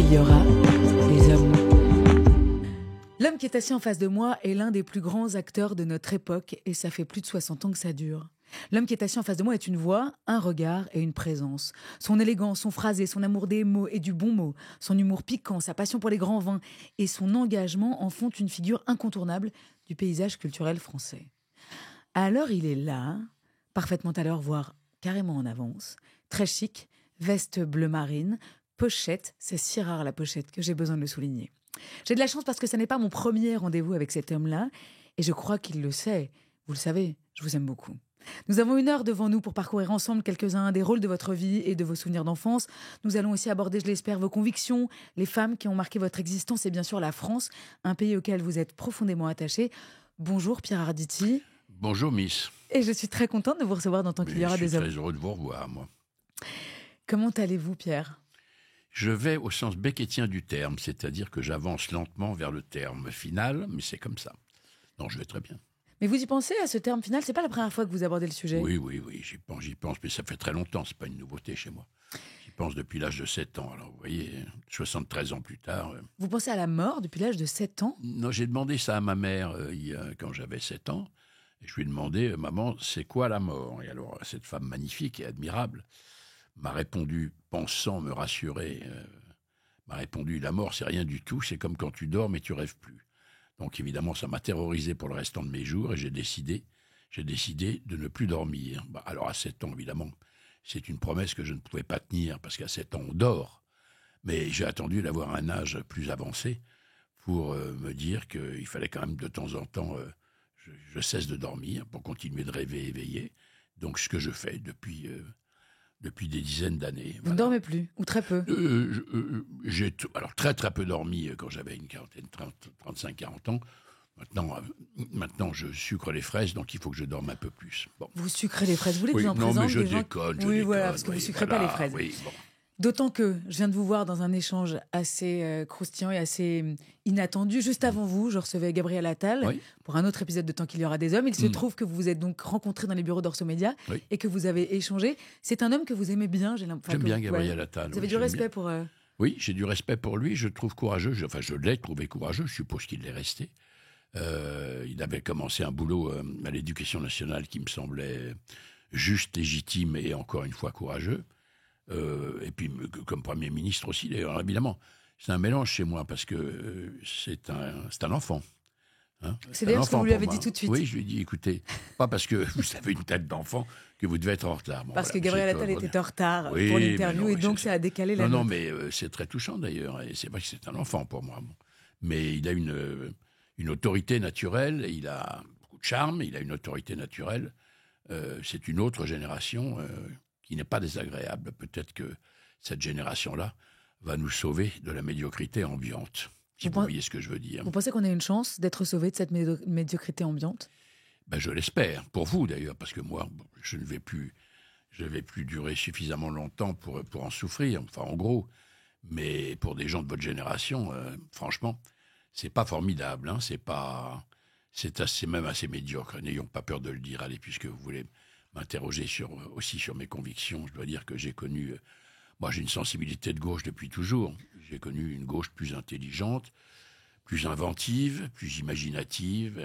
qu'il y aura des hommes. L'homme qui est assis en face de moi est l'un des plus grands acteurs de notre époque et ça fait plus de 60 ans que ça dure. L'homme qui est assis en face de moi est une voix, un regard et une présence. Son élégance, son phrasé, son amour des mots et du bon mot, son humour piquant, sa passion pour les grands vins et son engagement en font une figure incontournable du paysage culturel français. Alors il est là, parfaitement à l'heure, voire carrément en avance, très chic, veste bleu marine, pochette, c'est si rare la pochette que j'ai besoin de le souligner. J'ai de la chance parce que ce n'est pas mon premier rendez-vous avec cet homme-là et je crois qu'il le sait. Vous le savez, je vous aime beaucoup. Nous avons 1 heure devant nous pour parcourir ensemble quelques-uns des rôles de votre vie et de vos souvenirs d'enfance. Nous allons aussi aborder, je l'espère, vos convictions, les femmes qui ont marqué votre existence et bien sûr la France, un pays auquel vous êtes profondément attaché. Bonjour Pierre Arditi. Bonjour Miss. Et je suis très contente de vous recevoir dans Tant qu'il y aura des hommes. Je suis très heureux de vous revoir, moi. Comment allez-vous, Pierre ? Je vais au sens beckettien du terme, c'est-à-dire que j'avance lentement vers le terme final, mais c'est comme ça. Non, je vais très bien. Mais vous y pensez à ce terme final ? C'est pas la première fois que vous abordez le sujet. Oui, j'y pense, mais ça fait très longtemps, c'est pas une nouveauté chez moi. J'y pense depuis l'âge de 7 ans, alors vous voyez, 73 ans plus tard... Vous pensez à la mort depuis l'âge de 7 ans ? Non, j'ai demandé ça à ma mère quand j'avais 7 ans, et je lui ai demandé, maman, c'est quoi la mort ? Et alors, cette femme magnifique et admirable m'a répondu, pensant me rassurer, m'a répondu, la mort, c'est rien du tout, c'est comme quand tu dors, mais tu rêves plus. Donc évidemment, ça m'a terrorisé pour le restant de mes jours et j'ai décidé de ne plus dormir. Alors à 7 ans, évidemment, c'est une promesse que je ne pouvais pas tenir parce qu'à 7 ans, on dort. Mais j'ai attendu d'avoir un âge plus avancé pour me dire qu'il fallait quand même de temps en temps, je cesse de dormir pour continuer de rêver éveillé. Donc ce que je fais depuis des dizaines d'années. Vous ne dormez plus, ou très peu ? J'ai alors très très peu dormi quand j'avais une quarantaine, 35-40 ans. Maintenant, je sucre les fraises, donc il faut que je dorme un peu plus. Bon. Vous sucrez les fraises, vous voulez que je vous en non, présente mais je des gens... déconne. Oui, voilà, parce que vous ne sucrez pas les fraises. Oui, bon. D'autant que je viens de vous voir dans un échange assez croustillant et assez inattendu. Juste avant vous, je recevais Gabriel Attal pour un autre épisode de Tant qu'il y aura des hommes. Il se trouve que vous vous êtes donc rencontrés dans les bureaux d'Orso Média et que vous avez échangé. C'est un homme que vous aimez bien, j'ai l'impression. J'aime bien Gabriel Attal. Vous avez du respect pour... Oui, j'ai du respect pour lui. Je le trouve courageux. Je l'ai trouvé courageux. Je suppose qu'il l'est resté. Il avait commencé un boulot à l'Éducation nationale qui me semblait juste, légitime et encore une fois courageux. Et puis comme Premier ministre aussi, d'ailleurs, évidemment. C'est un mélange chez moi parce que c'est un enfant. Hein, c'est d'ailleurs ce que vous lui avez dit tout de suite. Oui, je lui ai dit, écoutez, pas parce que vous avez une tête d'enfant que vous devez être en retard. Bon, parce que Gabriel Attal était en retard pour l'interview et donc ça a décalé la Non, mais c'est très touchant d'ailleurs. Et c'est vrai que c'est un enfant pour moi. Bon. Mais il a une autorité naturelle, il a beaucoup de charme, il a une autorité naturelle. C'est une autre génération qui n'est pas désagréable. Peut-être que cette génération-là va nous sauver de la médiocrité ambiante. Si vous voyez ce que je veux dire. Vous pensez qu'on a une chance d'être sauvé de cette médiocrité ambiante ? Je l'espère, pour vous d'ailleurs, parce que moi, je ne vais plus durer suffisamment longtemps pour en souffrir, enfin en gros. Mais pour des gens de votre génération, franchement, c'est pas formidable, hein, c'est même assez médiocre. N'ayons pas peur de le dire, allez, puisque vous voulez m'interroger aussi sur mes convictions. Je dois dire que j'ai connu... moi, j'ai une sensibilité de gauche depuis toujours. J'ai connu une gauche plus intelligente, plus inventive, plus imaginative.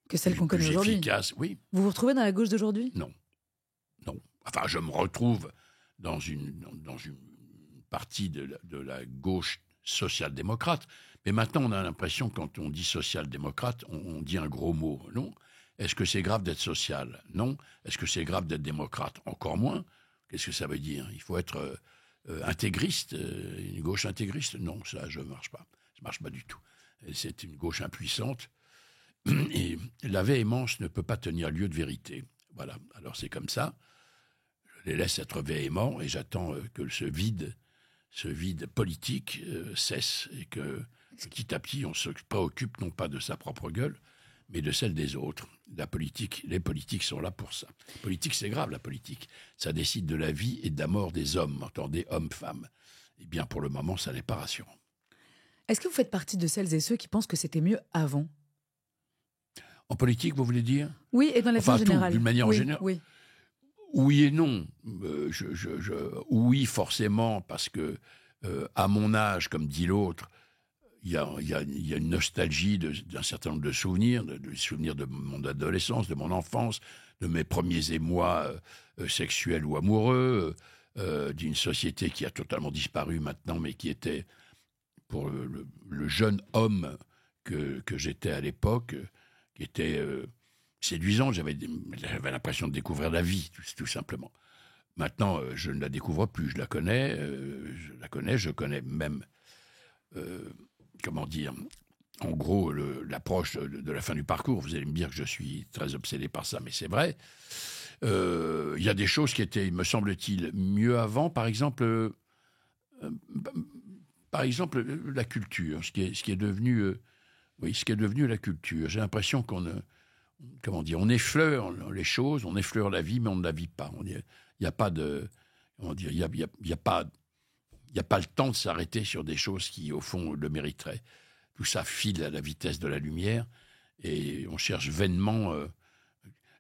Que celle qu'on connaît aujourd'hui. Efficace, oui. Vous vous retrouvez dans la gauche d'aujourd'hui ? Non. Enfin, je me retrouve dans une partie de la gauche social-démocrate. Mais maintenant, on a l'impression, quand on dit social-démocrate, on dit un gros mot. Non. Est-ce que c'est grave d'être social ? Non. Est-ce que c'est grave d'être démocrate ? Encore moins. Qu'est-ce que ça veut dire ? Il faut être intégriste, une gauche intégriste ? Non, ça ne marche pas. Ça ne marche pas du tout. C'est une gauche impuissante. Et la véhémence ne peut pas tenir lieu de vérité. Voilà. Alors c'est comme ça. Je les laisse être véhéments et j'attends que ce vide politique cesse et que petit à petit on se préoccupe non pas de sa propre gueule, mais de celle des autres. Les politiques sont là pour ça. La politique, c'est grave, la politique. Ça décide de la vie et de la mort des hommes, entendez, hommes-femmes. Eh bien, pour le moment, ça n'est pas rassurant. Est-ce que vous faites partie de celles et ceux qui pensent que c'était mieux avant ? En politique, vous voulez dire ? Oui, et dans la vie en général. D'une manière générale. Oui. Oui et non. Oui, forcément, parce que à mon âge, comme dit l'autre, il y a une nostalgie d'un certain nombre de souvenirs, de souvenirs de mon adolescence, de mon enfance, de mes premiers émois sexuels ou amoureux, d'une société qui a totalement disparu maintenant, mais qui était, pour le jeune homme que j'étais à l'époque, qui était séduisant. J'avais l'impression de découvrir la vie, tout simplement. Maintenant, je ne la découvre plus. Je connais même... comment dire, en gros, l'approche de la fin du parcours. Vous allez me dire que je suis très obsédé par ça, mais c'est vrai. Il y a des choses qui étaient, me semble-t-il, mieux avant. Par exemple, la culture, ce qui est devenu la culture. J'ai l'impression on effleure les choses, on effleure la vie, mais on ne la vit pas. Il n'y a pas de, il y a pas le temps de s'arrêter sur des choses qui, au fond, le mériteraient. Tout ça file à la vitesse de la lumière et on cherche vainement...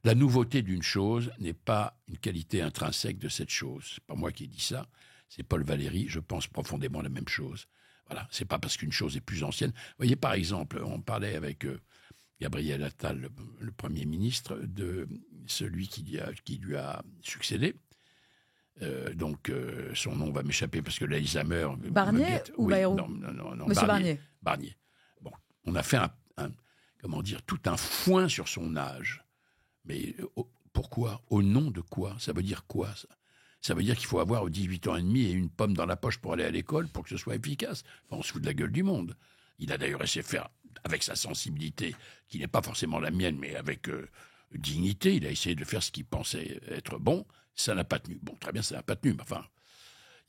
la nouveauté d'une chose n'est pas une qualité intrinsèque de cette chose. C'est pas moi qui dis ça, c'est Paul Valéry. Je pense profondément la même chose. Voilà, c'est pas parce qu'une chose est plus ancienne. Vous voyez, par exemple, on parlait avec Gabriel Attal, le Premier ministre, de celui qui lui a succédé. Son nom va m'échapper parce que l'Alzheimer... Barnier ou Bayrou? Non, Monsieur Barnier. Bon, on a fait tout un foin sur son âge. Mais pourquoi? Au nom de quoi? Ça veut dire quoi, ça? Ça veut dire qu'il faut avoir 18 ans et demi et une pomme dans la poche pour aller à l'école pour que ce soit efficace. Enfin, on se fout de la gueule du monde. Il a d'ailleurs essayé de faire, avec sa sensibilité, qui n'est pas forcément la mienne, mais avec dignité, il a essayé de faire ce qu'il pensait être bon. Ça n'a pas tenu. Bon, très bien, ça n'a pas tenu, mais enfin,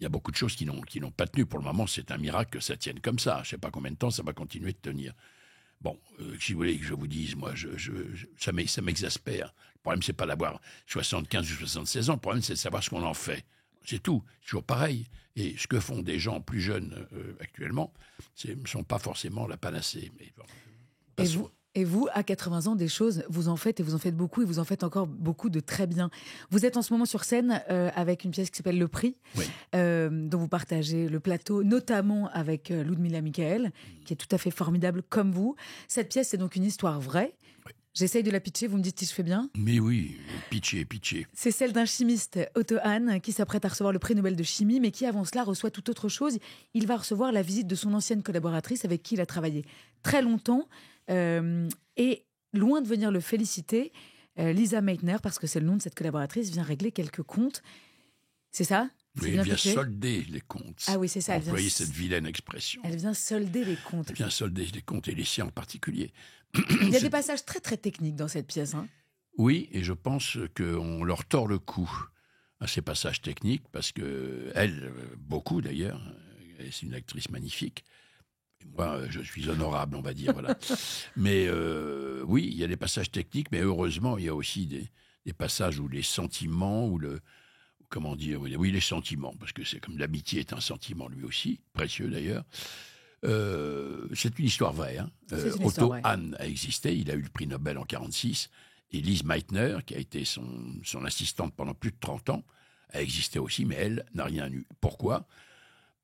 il y a beaucoup de choses qui n'ont pas tenu. Pour le moment, c'est un miracle que ça tienne comme ça. Je ne sais pas combien de temps ça va continuer de tenir. Bon, si vous voulez que je vous dise, moi, ça m'exaspère. Le problème, c'est pas d'avoir 75 ou 76 ans. Le problème, c'est de savoir ce qu'on en fait. C'est tout. C'est toujours pareil. Et ce que font des gens plus jeunes actuellement, ne sont pas forcément la panacée. Mais bon, Et vous, à 80 ans, des choses, vous en faites, et vous en faites beaucoup, et vous en faites encore beaucoup de très bien. Vous êtes en ce moment sur scène avec une pièce qui s'appelle Le Prix, oui. Dont vous partagez le plateau, notamment avec Ludmilla Michael, qui est tout à fait formidable comme vous. Cette pièce, c'est donc une histoire vraie. Oui. J'essaye de la pitcher, vous me dites si je fais bien? Mais oui, pitcher. C'est celle d'un chimiste, Otto Hahn, qui s'apprête à recevoir le prix Nobel de chimie, mais qui, avant cela, reçoit tout autre chose. Il va recevoir la visite de son ancienne collaboratrice avec qui il a travaillé très longtemps. Et loin de venir le féliciter, Lisa Meitner, parce que c'est le nom de cette collaboratrice, vient régler quelques comptes. C'est ça? Oui, elle vient solder les comptes. Ah oui, c'est ça. Vous voyez cette vilaine expression. Elle vient solder les comptes. Elle vient solder les comptes, et les siens en particulier. Il y a des passages très très techniques dans cette pièce. Hein. Oui, et je pense qu'on leur tord le cou à ces passages techniques, parce que elle, beaucoup d'ailleurs, c'est une actrice magnifique. Et moi, je suis honorable, on va dire, voilà. Mais oui, il y a des passages techniques, mais heureusement, il y a aussi des passages où les sentiments, oui, les sentiments, parce que c'est comme l'amitié est un sentiment lui aussi, précieux d'ailleurs. C'est une histoire vraie. Hein. Otto Hahn a existé, il a eu le prix Nobel en 1946, et Lise Meitner, qui a été son assistante pendant plus de 30 ans, a existé aussi, mais elle n'a rien eu. Pourquoi ?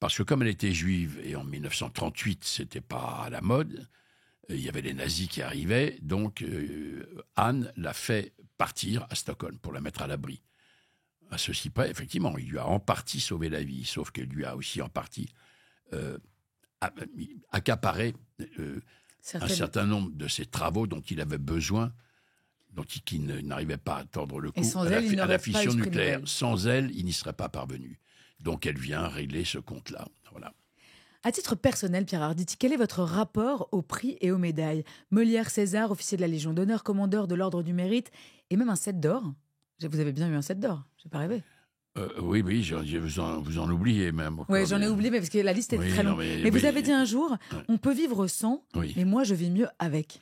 Parce que comme elle était juive, et en 1938, c'était pas à la mode, il y avait les nazis qui arrivaient, donc Hahn l'a fait partir à Stockholm pour la mettre à l'abri. À ceci près, effectivement, il lui a en partie sauvé la vie, sauf qu'il lui a aussi en partie accaparé un certain nombre de ses travaux dont il avait besoin, qui n'arrivait pas à tordre le cou à la fission nucléaire. Sans elle, il n'y serait pas parvenu. Donc elle vient régler ce compte-là. Voilà. À titre personnel, Pierre Arditi, quel est votre rapport aux prix et aux médailles? Molière, César, officier de la Légion d'honneur, commandeur de l'Ordre du Mérite, et même un 7 d'or. Vous avez bien eu un 7 d'or, j'ai pas rêvé. Oui, vous en oubliez même. Oui, j'en ai oublié, mais parce que la liste est très longue. Mais vous avez dit un jour, on peut vivre sans, mais moi je vis mieux avec.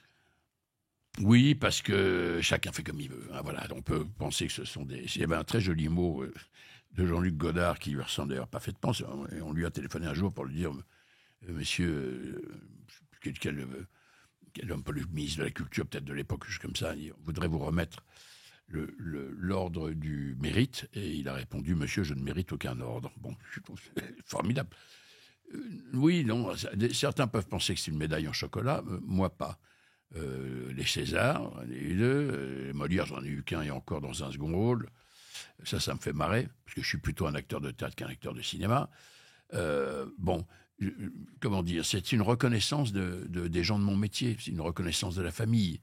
Oui, parce que chacun fait comme il veut. Hein, voilà, on peut penser que ce sont des... Il y avait un très joli mot de Jean-Luc Godard qui lui ressemble d'ailleurs parfaitement. On lui a téléphoné un jour pour lui dire monsieur, quel homme, le ministre de la Culture, peut-être de l'époque, juste comme ça, on voudrait vous remettre l'ordre du mérite. Et il a répondu, monsieur, je ne mérite aucun ordre. Bon, je trouve c'est formidable. Oui, non. Certains peuvent penser que c'est une médaille en chocolat. Moi, pas. Les Césars, j'en ai eu 2. Les Molières, j'en ai eu qu'un et encore dans un second rôle. Ça me fait marrer, parce que je suis plutôt un acteur de théâtre qu'un acteur de cinéma. Bon, comment dire, c'est une reconnaissance des gens de mon métier, c'est une reconnaissance de la famille,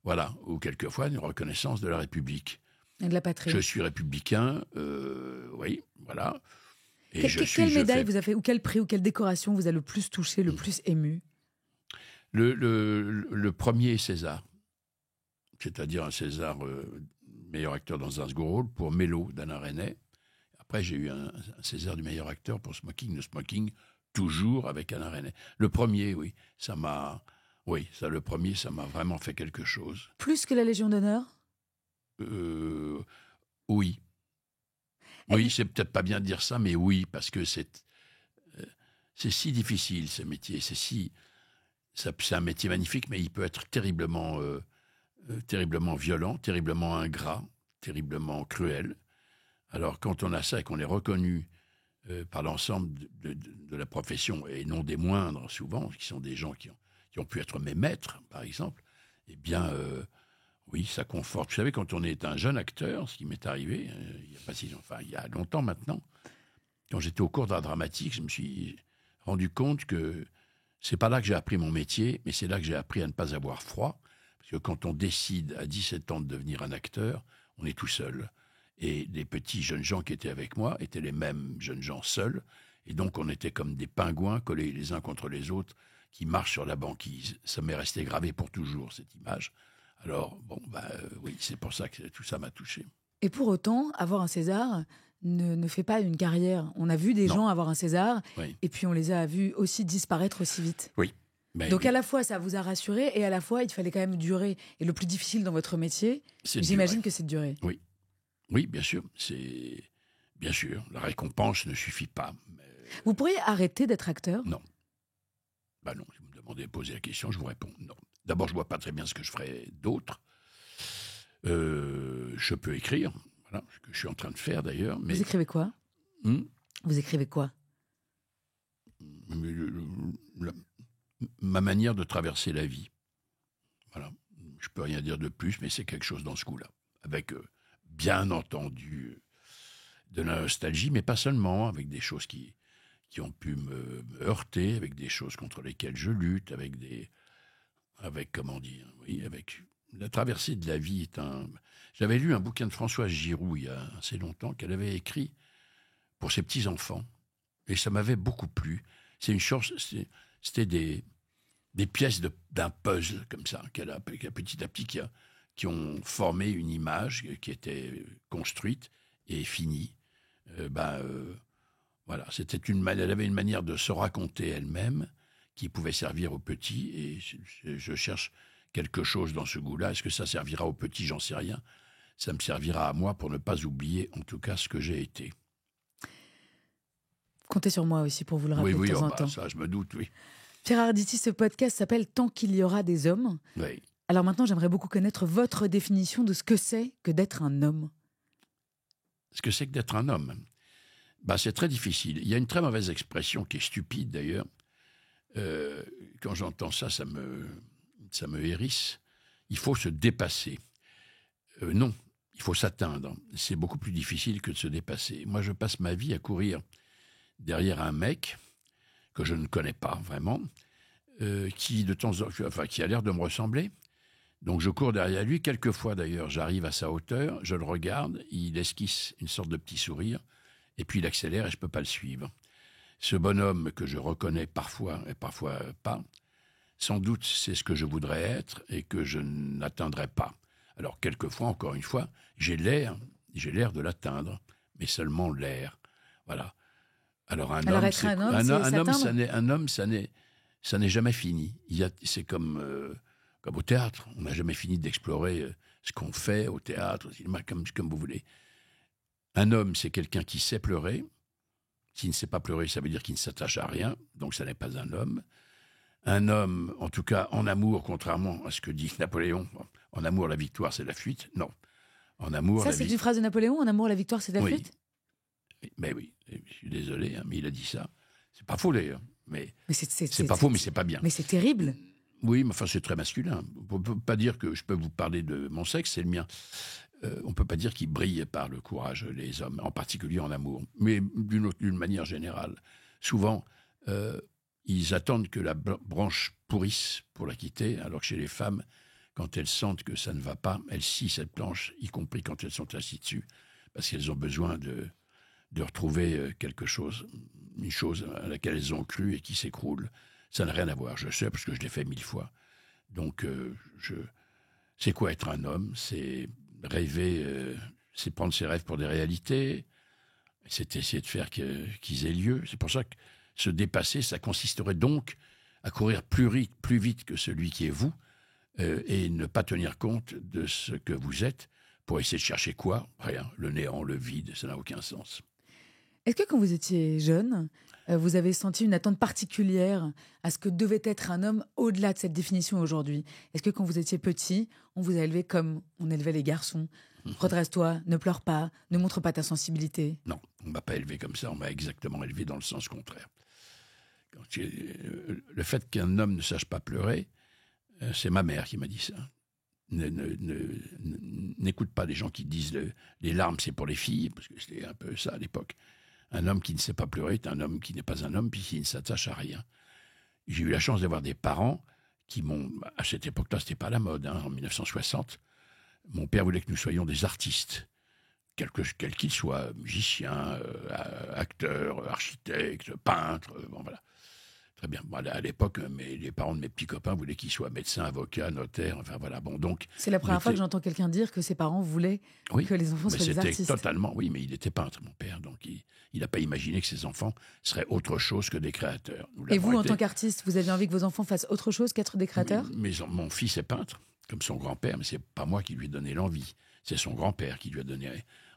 voilà, ou quelquefois une reconnaissance de la République. Et de la patrie. Je suis républicain, oui, voilà. Et quelle médaille vous a fait, ou quel prix, ou quelle décoration vous a le plus touché, le plus ému? Le premier César, c'est-à-dire un César meilleur acteur dans un second rôle pour Mélo d'Alain Resnais. Après, j'ai eu un César du meilleur acteur pour Smoking, le Smoking, toujours avec Alain Resnais. Le premier, oui, le premier, ça m'a vraiment fait quelque chose. Plus que la Légion d'honneur? Oui. Oui, c'est peut-être pas bien de dire ça, mais oui, parce que c'est si difficile, ce métier. C'est un métier magnifique, mais il peut être terriblement violent, terriblement ingrat, terriblement cruel. Alors, quand on a ça et qu'on est reconnu par l'ensemble de la profession, et non des moindres souvent, qui sont des gens qui ont pu être mes maîtres, par exemple, eh bien, oui, ça conforte. Vous savez, quand on est un jeune acteur, ce qui m'est arrivé, il y a longtemps maintenant, quand j'étais au cours d'art dramatique, je me suis rendu compte que c'est pas là que j'ai appris mon métier, mais c'est là que j'ai appris à ne pas avoir froid. Parce que quand on décide à 17 ans de devenir un acteur, on est tout seul. Et les petits jeunes gens qui étaient avec moi étaient les mêmes jeunes gens seuls. Et donc, on était comme des pingouins collés les uns contre les autres qui marchent sur la banquise. Ça m'est resté gravé pour toujours, cette image. Alors, bon, oui, c'est pour ça que tout ça m'a touché. Et pour autant, avoir un César ne fait pas une carrière. On a vu des gens avoir un César, oui. Et puis on les a vus aussi disparaître aussi vite. Oui. Donc à la fois, ça vous a rassuré, et à la fois, il fallait quand même durer. Et le plus difficile dans votre métier, j'imagine que c'est de durer. Oui. Oui, bien sûr. Bien sûr, la récompense ne suffit pas. Mais... Vous pourriez arrêter d'être acteur? Non. Non, si vous me demandez de poser la question, je vous réponds non. D'abord, je ne vois pas très bien ce que je ferais d'autre. Je peux écrire, voilà, ce que je suis en train de faire d'ailleurs. Mais... Vous écrivez quoi? Vous écrivez quoi? Ma manière de traverser la vie. Voilà. Je ne peux rien dire de plus, mais c'est quelque chose dans ce goût-là. Avec... bien entendu, de la nostalgie, mais pas seulement, avec des choses qui ont pu me heurter, avec des choses contre lesquelles je lutte, avec la traversée de la vie J'avais lu un bouquin de Françoise Giroud il y a assez longtemps qu'elle avait écrit pour ses petits-enfants, et ça m'avait beaucoup plu. C'était des pièces d'un puzzle comme ça, qu'elle a petit à petit qui ont formé une image qui était construite et finie. Voilà, elle avait une manière de se raconter elle-même qui pouvait servir aux petits, et je cherche quelque chose dans ce goût-là. Est-ce que ça servira aux petits? J'en sais rien. Ça me servira à moi pour ne pas oublier, en tout cas, ce que j'ai été. Comptez sur moi aussi pour vous le rappeler de temps en temps. Ça, je me doute, oui. Pierre Arditi, ce podcast s'appelle « Tant qu'il y aura des hommes ». Oui. Alors maintenant, j'aimerais beaucoup connaître votre définition de ce que c'est que d'être un homme. Ce que c'est que d'être un homme, c'est très difficile. Il y a une très mauvaise expression qui est stupide d'ailleurs. Quand j'entends ça, ça me hérisse. Il faut se dépasser. Non, il faut s'atteindre. C'est beaucoup plus difficile que de se dépasser. Moi, je passe ma vie à courir derrière un mec que je ne connais pas vraiment, qui a l'air de me ressembler. Donc je cours derrière lui. Quelquefois d'ailleurs, j'arrive à sa hauteur, je le regarde, il esquisse une sorte de petit sourire, et puis il accélère et je ne peux pas le suivre. Ce bonhomme que je reconnais parfois et parfois pas, sans doute c'est ce que je voudrais être et que je n'atteindrai pas. Alors quelquefois, encore une fois, j'ai l'air de l'atteindre, mais seulement l'air. Voilà. Alors un homme, ça n'est jamais fini. C'est comme au théâtre, on n'a jamais fini d'explorer ce qu'on fait au théâtre, au cinéma, comme vous voulez. Un homme, c'est quelqu'un qui sait pleurer. S'il ne sait pas pleurer, ça veut dire qu'il ne s'attache à rien, donc ça n'est pas un homme. Un homme, en tout cas en amour, contrairement à ce que dit Napoléon, en amour, la victoire, c'est la fuite. Non. En amour, ça, c'est une phrase de Napoléon, en amour, la victoire, c'est la fuite? Mais oui, je suis désolé, mais il a dit ça. C'est pas faux d'ailleurs, mais Mais c'est pas faux, mais c'est pas bien. Mais c'est terrible. Oui, mais enfin, c'est très masculin. On ne peut pas dire que je peux vous parler de mon sexe, c'est le mien. On ne peut pas dire qu'ils brillent par le courage, les hommes, en particulier en amour. Mais d'une manière générale, souvent, ils attendent que la branche pourrisse pour la quitter, alors que chez les femmes, quand elles sentent que ça ne va pas, elles scient cette planche, y compris quand elles sont assises dessus, parce qu'elles ont besoin de retrouver quelque chose, une chose à laquelle elles ont cru et qui s'écroule. Ça n'a rien à voir, je sais, parce que je l'ai fait 1000 fois. Donc, c'est quoi être un homme? C'est rêver, c'est prendre ses rêves pour des réalités, c'est essayer de faire qu'ils aient lieu. C'est pour ça que se dépasser, ça consisterait donc à courir plus vite que celui qui est vous, et ne pas tenir compte de ce que vous êtes pour essayer de chercher quoi? Rien, le néant, le vide, ça n'a aucun sens. Est-ce que quand vous étiez jeune, vous avez senti une attente particulière à ce que devait être un homme au-delà de cette définition aujourd'hui? Est-ce que quand vous étiez petit, on vous a élevé comme on élevait les garçons? Redresse-toi, ne pleure pas, ne montre pas ta sensibilité. Non, on ne m'a pas élevé comme ça, on m'a exactement élevé dans le sens contraire. Le fait qu'un homme ne sache pas pleurer, c'est ma mère qui m'a dit ça. N'écoute pas les gens qui disent les larmes c'est pour les filles, parce que c'était un peu ça à l'époque. Un homme qui ne sait pas pleurer est un homme qui n'est pas un homme, puisqu'il ne s'attache à rien. J'ai eu la chance d'avoir des parents qui m'ont... À cette époque-là, ce n'était pas la mode, en 1960. Mon père voulait que nous soyons des artistes, quels qu'ils soient, musiciens, acteurs, architectes, peintres, bon voilà. Très bien. Bon, à l'époque, les parents de mes petits copains voulaient qu'ils soient médecins, avocats, notaires, enfin voilà. Bon, donc, c'est la première fois que j'entends quelqu'un dire que ses parents voulaient que les enfants soient des artistes. C'était totalement, oui, mais il était peintre, mon père, donc il n'a pas imaginé que ses enfants seraient autre chose que des créateurs. Et vous, en tant qu'artiste, vous aviez envie que vos enfants fassent autre chose qu'être des créateurs? Mon fils est peintre, comme son grand-père, mais c'est pas moi qui lui ai donné l'envie. C'est son grand-père qui lui a donné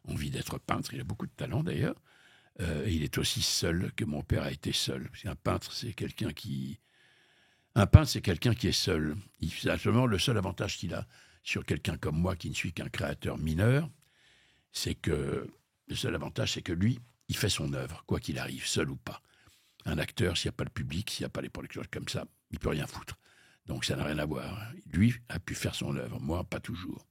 envie d'être peintre. Il a beaucoup de talent, d'ailleurs. Il est aussi seul que mon père a été seul. Un peintre, c'est quelqu'un qui... Un peintre, c'est quelqu'un qui est seul. Seulement, le seul avantage qu'il a sur quelqu'un comme moi, qui ne suis qu'un créateur mineur, c'est que le seul avantage, c'est que lui, il fait son œuvre, quoi qu'il arrive, seul ou pas. Un acteur, s'il n'y a pas le public, s'il n'y a pas les producteurs comme ça, il ne peut rien foutre. Donc ça n'a rien à voir. Lui a pu faire son œuvre, moi, pas toujours.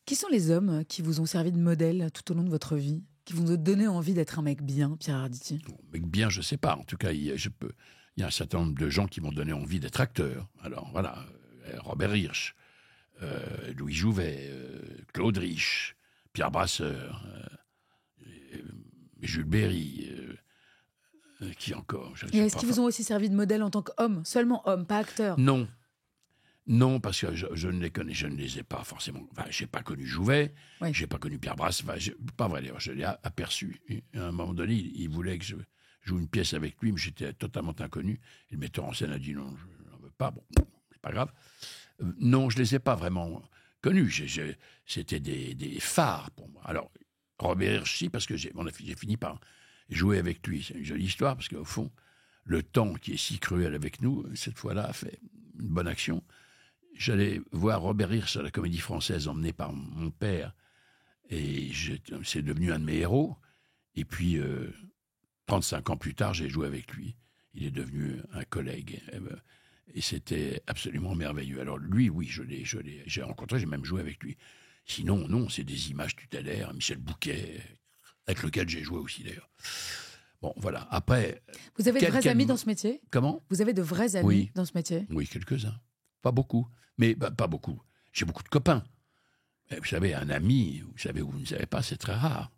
Qui sont les hommes qui vous ont servi de modèle tout au long de votre vie, qui vous ont donné envie d'être un mec bien, Pierre Arditi? Mec bien, je ne sais pas. En tout cas, il y a un certain nombre de gens qui m'ont donné envie d'être acteur. Alors voilà, Robert Hirsch, Louis Jouvet, Claude Rich, Pierre Brasseur, Jules Berry, qui encore? Et est-ce qu'ils vous ont aussi servi de modèle en tant qu'homme? Seulement homme, pas acteur? Non. Non, parce que je ne les connais, je ne les ai pas forcément. Enfin, j'ai pas connu Jouvet, oui. J'ai pas connu Pierre Brasseur. Enfin, pas vrai d'ailleurs, je l'ai aperçu. Et à un moment donné, il voulait que je joue une pièce avec lui, mais j'étais totalement inconnu. Et le metteur en scène a dit non, je n'en veux pas. Bon, c'est pas grave. Non, je les ai pas vraiment connus. C'était des phares pour moi. Alors, Robert Hirsch, parce que j'ai fini par jouer avec lui. C'est une jolie histoire, parce qu'au fond, le temps qui est si cruel avec nous, cette fois-là, a fait une bonne action. J'allais voir Robert Hirsch à la Comédie Française, emmené par mon père, et c'est devenu un de mes héros. Et puis, 35 ans plus tard, j'ai joué avec lui. Il est devenu un collègue. Et c'était absolument merveilleux. Alors lui, oui, j'ai rencontré, j'ai même joué avec lui. Sinon, non, c'est des images tutélaires. Michel Bouquet, avec lequel j'ai joué aussi d'ailleurs. Bon, voilà. Après... Vous avez de vrais amis dans ce métier? Comment? Vous avez de vrais amis dans ce métier? Oui, quelques-uns. Pas beaucoup. Mais pas beaucoup. J'ai beaucoup de copains. Et vous savez, un ami, vous savez ou vous ne savez pas, c'est très rare.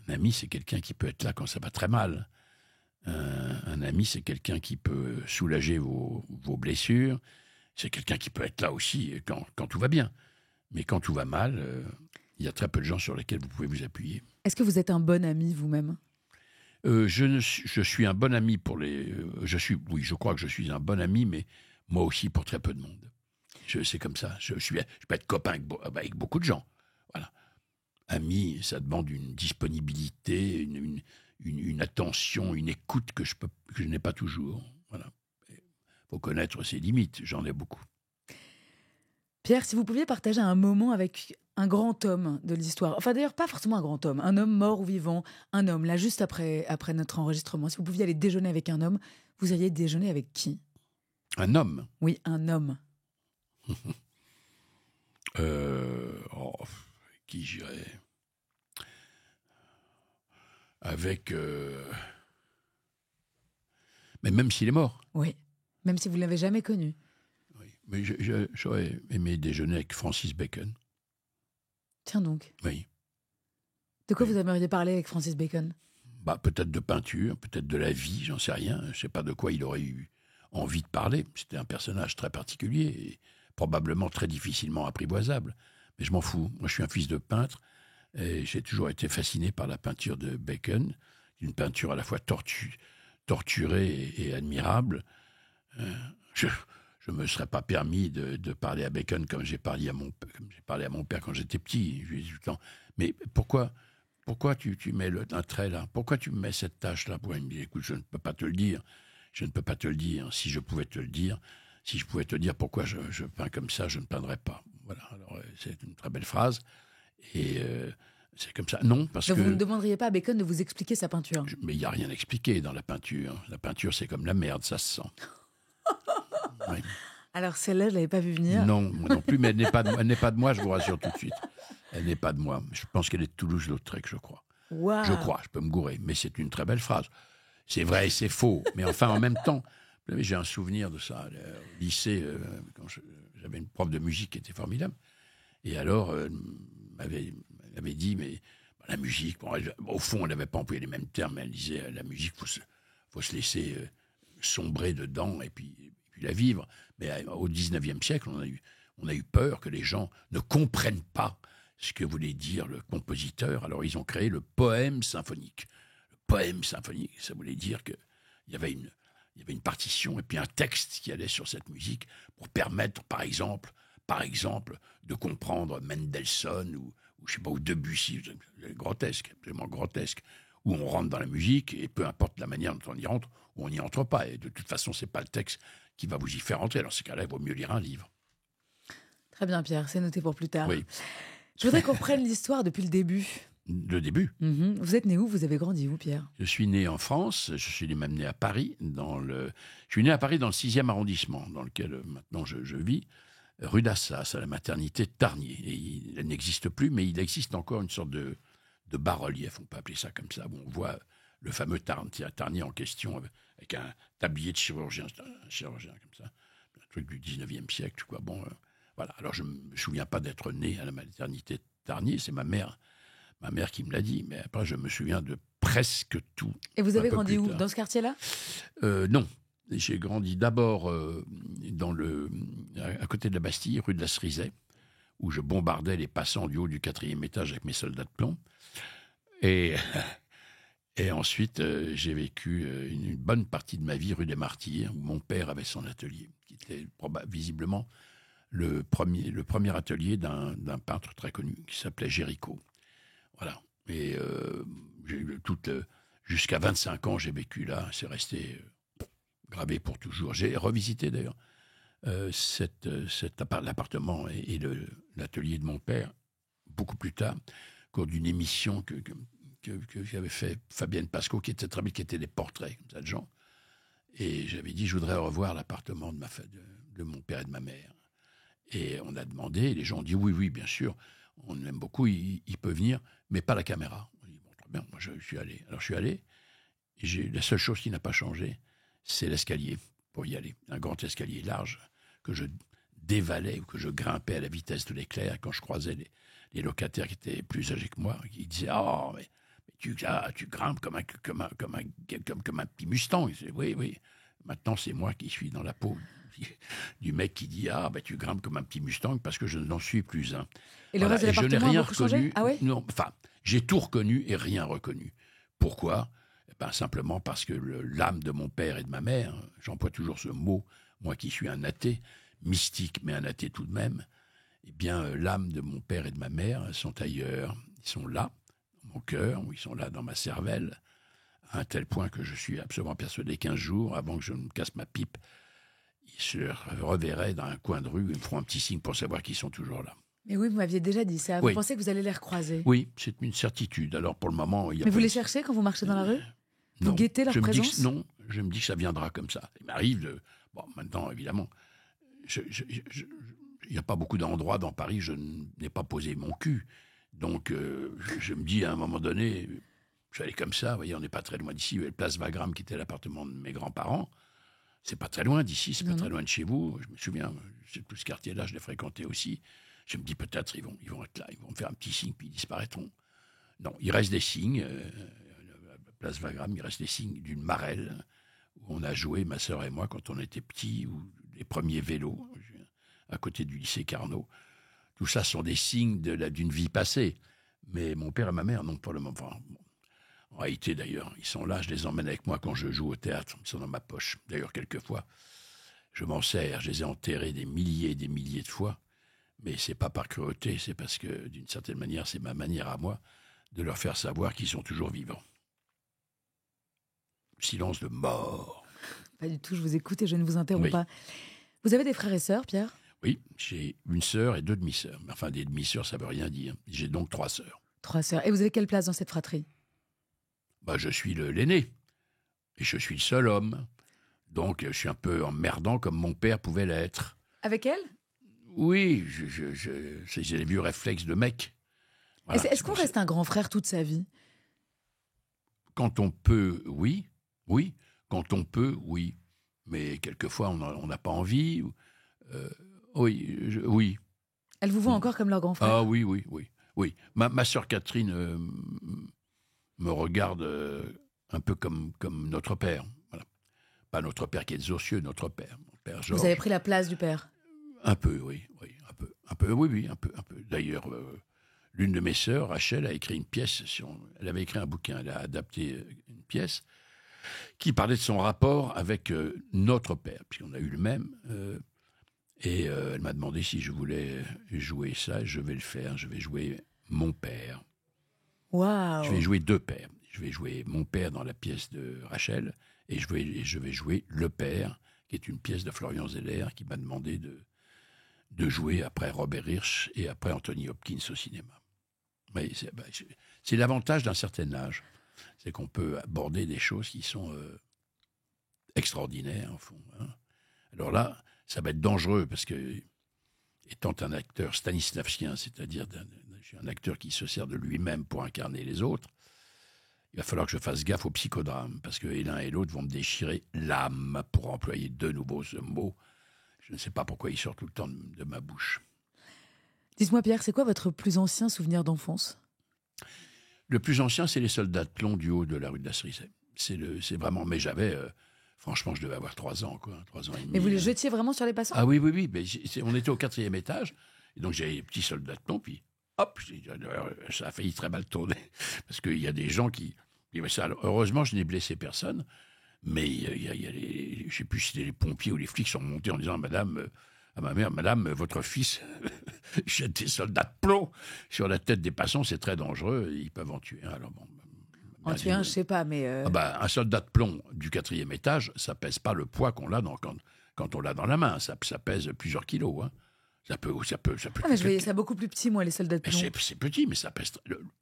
Un ami, c'est quelqu'un qui peut être là quand ça va très mal. Un ami, c'est quelqu'un qui peut soulager vos blessures. C'est quelqu'un qui peut être là aussi quand tout va bien. Mais quand tout va mal, il y a très peu de gens sur lesquels vous pouvez vous appuyer. Est-ce que vous êtes un bon ami vous-même? Je suis un bon ami pour les... je crois que je suis un bon ami, mais moi aussi pour très peu de monde. C'est comme ça. Je peux être copain avec beaucoup de gens. Voilà. Ami, ça demande une disponibilité, une attention, une écoute que je n'ai pas toujours. Voilà. Il faut connaître ses limites. J'en ai beaucoup. Pierre, si vous pouviez partager un moment avec un grand homme de l'histoire, enfin d'ailleurs pas forcément un grand homme, un homme mort ou vivant, un homme, là juste après notre enregistrement, si vous pouviez aller déjeuner avec un homme, vous iriez déjeuner avec qui? Un homme. Oui, un homme. Oh, qui j'irais avec... Mais même s'il est mort. Oui, même si vous ne l'avez jamais connu. Oui. Mais j'aurais aimé déjeuner avec Francis Bacon. Tiens donc. Oui. De quoi vous aimeriez parler avec Francis Bacon? Peut-être de peinture, peut-être de la vie, j'en sais rien. Je ne sais pas de quoi il aurait eu envie de parler. C'était un personnage très particulier et probablement très difficilement apprivoisable. Mais je m'en fous. Moi, je suis un fils de peintre et j'ai toujours été fasciné par la peinture de Bacon, une peinture à la fois torturée et admirable. Je ne me serais pas permis de parler à Bacon comme j'ai parlé à mon père quand j'étais petit. Je lui ai dit tout le temps, mais pourquoi tu mets un trait là? Pourquoi tu me mets cette tache là? Il me dit, écoute, je ne peux pas te le dire. Je ne peux pas te le dire. Si je pouvais te le dire, si je pouvais te dire pourquoi je peins comme ça, je ne peindrais pas. Voilà. Alors, c'est une très belle phrase. Et c'est comme ça. Non, parce Donc que... vous ne demanderiez pas à Bacon de vous expliquer sa peinture? Mais il n'y a rien à expliquer dans la peinture. La peinture, c'est comme la merde, ça se sent. Oui. Alors celle-là, je ne l'avais pas vu venir. Non, moi non plus, mais elle n'est pas de moi, je vous rassure tout de suite. Elle n'est pas de moi. Je pense qu'elle est de Toulouse-Lautrec, je crois. Wow. Je crois, je peux me gourer, mais c'est une très belle phrase. C'est vrai et c'est faux, mais enfin, en même temps, vous savez, j'ai un souvenir de ça. Au lycée, quand j'avais une prof de musique qui était formidable, et alors, elle m'avait dit, mais la musique, au fond, elle n'avait pas employé les mêmes termes, mais elle disait, la musique, faut se laisser sombrer dedans et puis la vivre. Mais au 19e siècle, on a eu peur que les gens ne comprennent pas ce que voulait dire le compositeur. Alors, ils ont créé le poème symphonique. Le poème symphonique, ça voulait dire qu'il y avait une partition et puis un texte qui allait sur cette musique pour permettre, par exemple, de comprendre Mendelssohn ou je sais pas, ou Debussy, grotesque, absolument grotesque, où on rentre dans la musique et peu importe la manière dont on y rentre, ou on n'y entre pas. Et de toute façon, c'est pas le texte qui va vous y faire entrer. Dans ces cas-là, il vaut mieux lire un livre. Très bien, Pierre, c'est noté pour plus tard. Oui. Je voudrais qu'on reprenne l'histoire depuis le début. Le début. Vous êtes né où? Vous avez grandi où, Pierre? Je suis né en France, je suis même né à Paris. Je suis né à Paris dans le 6e arrondissement, dans lequel maintenant je vis, rue d'Assas, à la maternité de Tarnier. Et elle n'existe plus, mais il existe encore une sorte de bas-relief, on peut appeler ça comme ça, où on voit le fameux Tarnier en question, avec un tablier de chirurgien, un chirurgien comme ça, un truc du 19e siècle, quoi. Bon, voilà. Alors je ne me souviens pas d'être né à la maternité de Tarnier, c'est ma mère qui me l'a dit, mais après je me souviens de presque tout. Et vous avez grandi où? Dans ce quartier-là? Non. J'ai grandi d'abord à côté de la Bastille, rue de la Cerisay, où je bombardais les passants du haut du 4e étage avec mes soldats de plomb. Et ensuite, j'ai vécu une bonne partie de ma vie rue des Martyrs, où mon père avait son atelier, qui était visiblement le premier atelier d'un peintre très connu, qui s'appelait Géricault. Voilà. Et jusqu'à 25 ans, j'ai vécu là. C'est resté gravé pour toujours. J'ai revisité d'ailleurs l'appartement et l'atelier de mon père beaucoup plus tard, au cours d'une émission qu'avait fait Fabienne Pasco, qui était très belle, qui était des portraits comme ça, de gens. Et j'avais dit, je voudrais revoir l'appartement de mon père et de ma mère. Et on a demandé, et les gens ont dit, oui, bien sûr, on l'aime beaucoup, il peut venir, mais pas la caméra. On dit, bon, très bien, moi je suis allé. Alors je suis allé, et la seule chose qui n'a pas changé, c'est l'escalier pour y aller. Un grand escalier large que je dévalais ou que je grimpais à la vitesse de l'éclair quand je croisais les locataires qui étaient plus âgés que moi, qui disaient « Oh, mais tu grimpes comme un petit Mustang. » Je disais, oui. Maintenant, c'est moi qui suis dans la peau du mec qui dit « Ah, tu grimpes comme un petit Mustang parce que je n'en suis plus un. » Et le reste de l'appartement a beaucoup changé? Ah ouais? Non, j'ai tout reconnu et rien reconnu. Pourquoi? Simplement parce que l'âme de mon père et de ma mère, j'emploie toujours ce mot, moi qui suis un athée, mystique mais un athée tout de même, eh bien l'âme de mon père et de ma mère sont ailleurs. Ils sont là, dans mon cœur, ou ils sont là dans ma cervelle, à un tel point que je suis absolument persuadé qu'un jour, avant que je ne me casse ma pipe, ils se reverraient dans un coin de rue, ils me feront un petit signe pour savoir qu'ils sont toujours là. Mais oui, vous m'aviez déjà dit ça. Vous Oui. pensez que vous allez les recroiser? Oui, c'est une certitude. Alors pour le moment, il y a Mais vous pas les de- cherchez quand vous marchez dans la rue? Vous Non. guettez leur Je me dis que- présence? Non, je me dis que ça viendra comme ça. Il m'arrive de... Bon, maintenant, évidemment, il n'y a pas beaucoup d'endroits dans Paris où je n'ai pas posé mon cul. Donc, je me dis à un moment donné, je suis allé comme ça, vous voyez, on n'est pas très loin d'ici, place Wagram, qui était l'appartement de mes grands-parents. C'est pas très loin d'ici, c'est pas très loin de chez vous. Je me souviens, tout ce quartier-là, je l'ai fréquenté aussi. Je me dis peut-être ils vont être là, ils vont me faire un petit signe, puis ils disparaîtront. Non, il reste des signes. Place Wagram, il reste des signes d'une marelle où on a joué, ma sœur et moi, quand on était petits, ou les premiers vélos, à côté du lycée Carnot. Tout ça sont des signes d'une vie passée. Mais mon père et ma mère, non, pour le moment. Enfin, en réalité, d'ailleurs, ils sont là, je les emmène avec moi quand je joue au théâtre. Ils sont dans ma poche. D'ailleurs, quelquefois, je m'en sers. Je les ai enterrés des milliers et des milliers de fois. Mais c'est pas par cruauté, c'est parce que, d'une certaine manière, c'est ma manière à moi de leur faire savoir qu'ils sont toujours vivants. Silence de mort. Pas du tout, je vous écoute et je ne vous interromps Oui. pas. Vous avez des frères et sœurs, Pierre? Oui, j'ai une sœur et 2 demi-sœurs. Enfin, des demi-sœurs, ça veut rien dire. J'ai donc 3 sœurs. 3 sœurs. Et vous avez quelle place dans cette fratrie? Je suis l'aîné. Et je suis le seul homme. Donc, je suis un peu emmerdant comme mon père pouvait l'être. Avec elle? Oui, c'est les vieux réflexes de mec. Voilà, Est-ce qu'on reste un grand frère toute sa vie? Quand on peut, oui. Oui. Quand on peut, oui. Mais quelquefois, on n'a pas envie. Oui, oui. Elle vous voit encore comme leur grand frère? Ah oui. Oui. Ma sœur Catherine me regarde un peu comme notre père. Voilà. Pas notre père qui est aux cieux, notre père. Mon père Georges. Vous avez pris la place du père? Un peu, oui. Un peu, oui, un peu. D'ailleurs, l'une de mes sœurs, Rachel, a écrit une pièce. Elle avait écrit un bouquin, elle a adapté une pièce qui parlait de son rapport avec notre père, puisqu'on a eu le même. Et elle m'a demandé si je voulais jouer ça. Je vais le faire. Je vais jouer mon père. Waouh! Je vais jouer 2 pères. Je vais jouer mon père dans la pièce de Rachel et je vais jouer le père, qui est une pièce de Florian Zeller qui m'a demandé de jouer après Robert Hirsch et après Anthony Hopkins au cinéma. Mais c'est l'avantage d'un certain âge. C'est qu'on peut aborder des choses qui sont extraordinaires, en fond. Hein. Alors là, ça va être dangereux parce que, étant un acteur stanislavskien, c'est-à-dire un acteur qui se sert de lui-même pour incarner les autres, il va falloir que je fasse gaffe au psychodrame, parce que l'un et l'autre vont me déchirer l'âme, pour employer de nouveau ce mot. Je ne sais pas pourquoi il sort tout le temps de ma bouche. Dites-moi, Pierre, c'est quoi votre plus ancien souvenir d'enfance? Le plus ancien, c'est les soldats de plomb du haut de la rue de la Cerisay. C'est vraiment... Mais j'avais... franchement, je devais avoir 3 ans, quoi. 3 ans et demi. Mais vous les jetiez vraiment sur les passants? Ah oui. Mais on était au 4e étage, et donc j'avais les petits soldats de plomb, puis hop, ça a failli très mal tourner. Parce qu'il y a des gens qui... Heureusement, je n'ai blessé personne, mais il y a je ne sais plus si c'était les pompiers ou les flics qui sont montés en disant à ma mère, Madame, votre fils jette des soldats de plomb sur la tête des passants, c'est très dangereux, ils peuvent en tuer un. Alors bon, En tuer un, je sais pas, mais... un soldat de plomb du 4e étage, ça pèse pas le poids qu'on a quand on l'a dans la main. Ça pèse plusieurs kilos. Hein. Ça peut. Ah, mais je voyais ça beaucoup plus petit, moi, les soldats de plomb. C'est petit, mais ça pèse.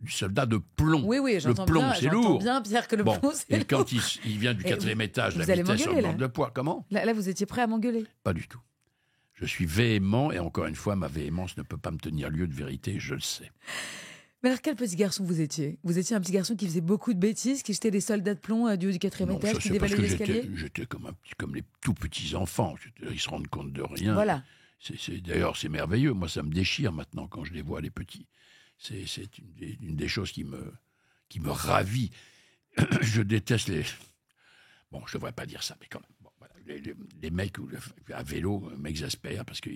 Du soldat de plomb. Oui, j'entends le plomb, bien. c'est J'entends lourd. bien, Pierre, que le plomb, c'est lourd. Et quand il vient du 4e étage, la vous allez vitesse m'engueuler, augmente là. le poids. Comment ? Là, vous étiez prêt à m'engueuler? Pas du tout. Je suis véhément, et encore une fois, ma véhémence ne peut pas me tenir lieu de vérité, je le sais. Mais alors, quel petit garçon vous étiez? Vous étiez un petit garçon qui faisait beaucoup de bêtises, qui jetait des soldats de plomb du haut du 4e étage, qui dévalait l'escalier? J'étais comme les tout petits enfants. Ils se rendent compte de rien. Voilà. D'ailleurs, c'est merveilleux. Moi, ça me déchire maintenant quand je les vois, les petits. C'est une des choses qui me ravit. Je déteste les... Bon, je ne devrais pas dire ça, mais quand même. Bon, voilà. Les mecs à vélo m'exaspèrent parce que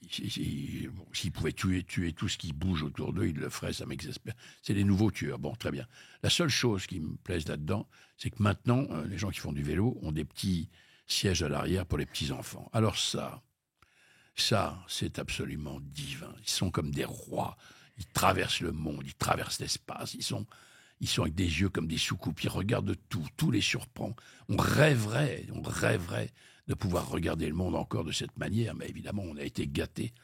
s'ils pouvaient tuer tout ce qui bouge autour d'eux, ils le feraient, ça m'exaspère. C'est les nouveaux tueurs. Bon, très bien. La seule chose qui me plaise là-dedans, c'est que maintenant, les gens qui font du vélo ont des petits sièges à l'arrière pour les petits-enfants. Alors ça, c'est absolument divin. Ils sont comme des rois. Ils traversent le monde, ils traversent l'espace. Ils sont avec des yeux comme des soucoupes. Ils regardent tout les surprend. On rêverait de pouvoir regarder le monde encore de cette manière. Mais évidemment, on a été gâtés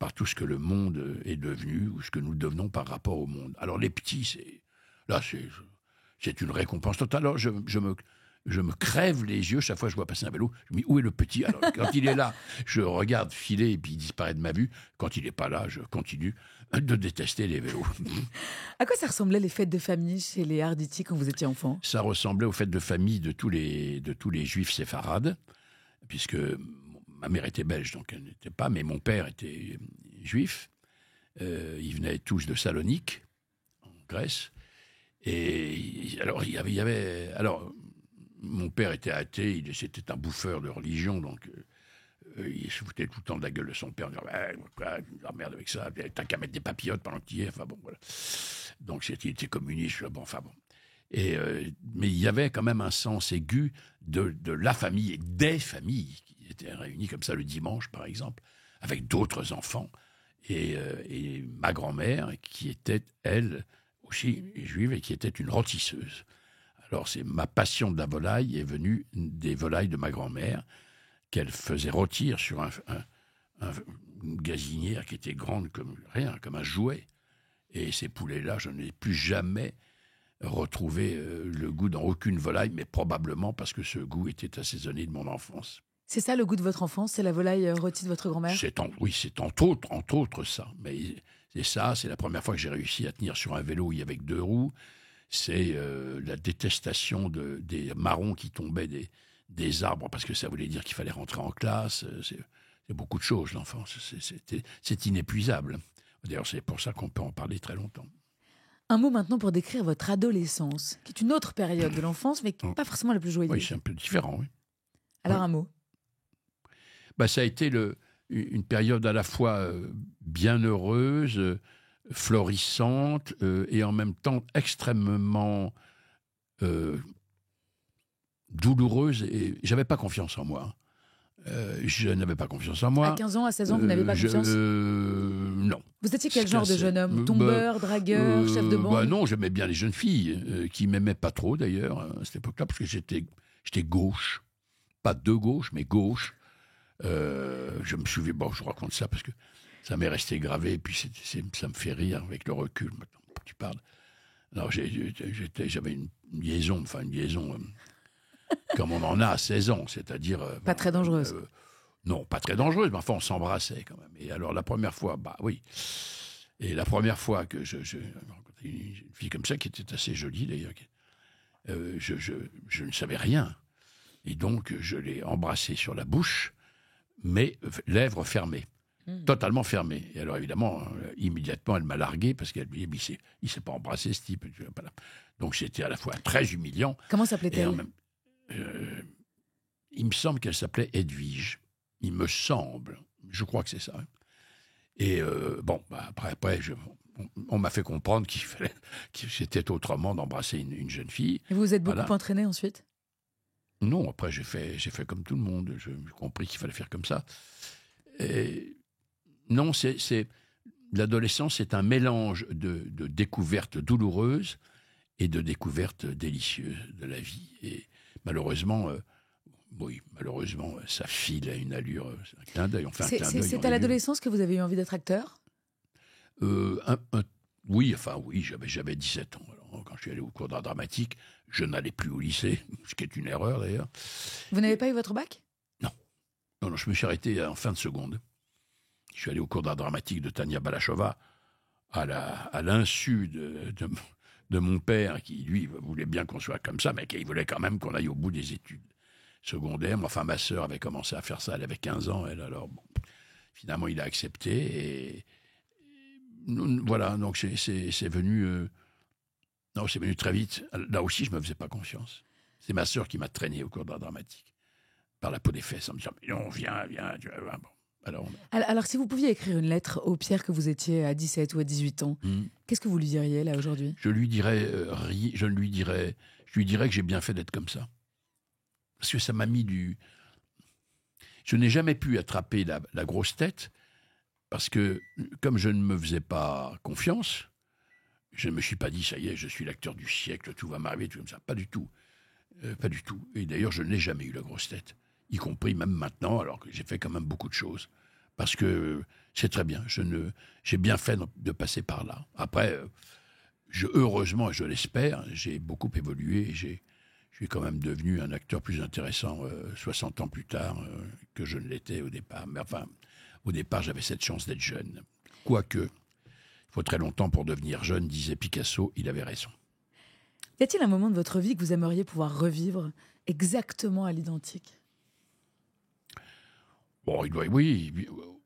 par tout ce que le monde est devenu ou ce que nous devenons par rapport au monde. Alors les petits, c'est une récompense totale. Alors je me crève les yeux chaque fois que je vois passer un vélo. Je me dis, où est le petit? Alors quand il est là, je regarde filer et puis il disparaît de ma vue. Quand il n'est pas là, je continue de détester les vélos. À quoi ça ressemblait les fêtes de famille chez les Arditi quand vous étiez enfant? Ça ressemblait aux fêtes de famille de tous les juifs séfarades, puisque ma mère était belge, donc elle n'était pas, mais mon père était juif. Ils venaient tous de Salonique, en Grèce. Et alors, alors, mon père était athée, c'était un bouffeur de religion, donc il se foutait tout le temps de la gueule de son père, en disant merde avec ça, t'as qu'à mettre des papillotes pendant que tu y es, enfin bon, voilà. Donc il était communiste, bon, enfin bon. Mais il y avait quand même un sens aigu de la famille et des familles qui étaient réunies comme ça le dimanche, par exemple, avec d'autres enfants. Et ma grand-mère, qui était, elle, aussi juive, et qui était une rôtisseuse. Alors, ma passion de la volaille est venue des volailles de ma grand-mère, qu'elle faisait rôtir sur une gazinière qui était grande comme rien, comme un jouet. Et ces poulets-là, je n'ai plus jamais retrouvé le goût dans aucune volaille, mais probablement parce que ce goût était assaisonné de mon enfance. C'est ça le goût de votre enfance, c'est la volaille rôtie de votre grand-mère? Oui, c'est entre autres ça. Mais c'est la première fois que j'ai réussi à tenir sur un vélo avec 2 roues. C'est la détestation des marrons qui tombaient des arbres, parce que ça voulait dire qu'il fallait rentrer en classe. C'est beaucoup de choses, l'enfance. C'est inépuisable. D'ailleurs, c'est pour ça qu'on peut en parler très longtemps. Un mot maintenant pour décrire votre adolescence, qui est une autre période de l'enfance, mais qui n'est pas forcément la plus joyeuse. Oui, c'est un peu différent, oui. Alors oui. Un mot. Ça a été une période à la fois bien heureuse, florissante, et en même temps extrêmement douloureuse. Et j'avais pas confiance en moi. Je n'avais pas confiance en moi. À 15 ans, à 16 ans, vous n'avez pas confiance? Non. Vous étiez quel genre de jeune homme? Tombeur, dragueur, chef de bande? Non, j'aimais bien les jeunes filles, qui m'aimaient pas trop d'ailleurs, à cette époque-là, parce que j'étais gauche. Pas de gauche, mais gauche. Je me souviens, je raconte ça parce que ça m'est resté gravé, et puis ça me fait rire avec le recul, maintenant que tu parles. Alors j'avais une liaison, comme on en a à 16 ans, c'est-à-dire... Pas très dangereuse. Non, pas très dangereuse, mais enfin on s'embrassait quand même. Et alors la première fois, oui. Et la première fois que je rencontrais une fille comme ça, qui était assez jolie d'ailleurs, je ne savais rien. Et donc je l'ai embrassée sur la bouche, mais lèvres fermées, totalement fermées. Et alors évidemment, immédiatement, elle m'a largué parce qu'elle me dit, il s'est pas embrassé ce type. Donc c'était à la fois très humiliant. Comment s'appelait-elle? Il me semble qu'elle s'appelait Edwige. Il me semble. Je crois que c'est ça. Et après on m'a fait comprendre que c'était autrement d'embrasser une jeune fille. Et vous vous êtes beaucoup entraîné ensuite? Non, après j'ai fait comme tout le monde. J'ai compris qu'il fallait faire comme ça. Et non, l'adolescence, c'est un mélange de découvertes douloureuses et de découvertes délicieuses de la vie. Et malheureusement, ça file à une allure, un clin d'œil. On fait un clin d'œil. C'est à l'adolescence que vous avez eu envie d'être acteur? Oui, j'avais 17 ans. Alors, quand je suis allé au cours d'art dramatique, je n'allais plus au lycée, ce qui est une erreur d'ailleurs. Vous n'avez pas eu votre bac? Non, je me suis arrêté en fin de seconde. Je suis allé au cours d'art dramatique de Tania Balachova, à l'insu de mon père, qui lui voulait bien qu'on soit comme ça, mais qui voulait quand même qu'on aille au bout des études secondaires. Enfin, ma sœur avait commencé à faire ça, elle avait 15 ans, finalement il a accepté, et voilà, donc c'est venu... c'est venu très vite. Là aussi, je ne me faisais pas confiance. C'est ma sœur qui m'a traîné au cours d'art dramatique, par la peau des fesses, en me disant « Non, viens, tu vas... » Alors, si vous pouviez écrire une lettre au Pierre que vous étiez à 17 ou à 18 ans, qu'est-ce que vous lui diriez, là, aujourd'hui? Je lui dirais que j'ai bien fait d'être comme ça. Parce que ça m'a mis du... Je n'ai jamais pu attraper la grosse tête, parce que, comme je ne me faisais pas confiance, je ne me suis pas dit, ça y est, je suis l'acteur du siècle, tout va m'arriver, tout comme ça. Pas du tout. Pas du tout. Et d'ailleurs, je n'ai jamais eu la grosse tête. Y compris même maintenant, alors que j'ai fait quand même beaucoup de choses. parce que c'est très bien. J'ai bien fait de passer par là. Après, heureusement, et je l'espère, j'ai beaucoup évolué. Et je suis quand même devenu un acteur plus intéressant 60 ans plus tard que je ne l'étais au départ. Mais enfin, au départ, j'avais cette chance d'être jeune. Quoique, il faut très longtemps pour devenir jeune, disait Picasso, il avait raison. Y a-t-il un moment de votre vie que vous aimeriez pouvoir revivre exactement à l'identique? Bon,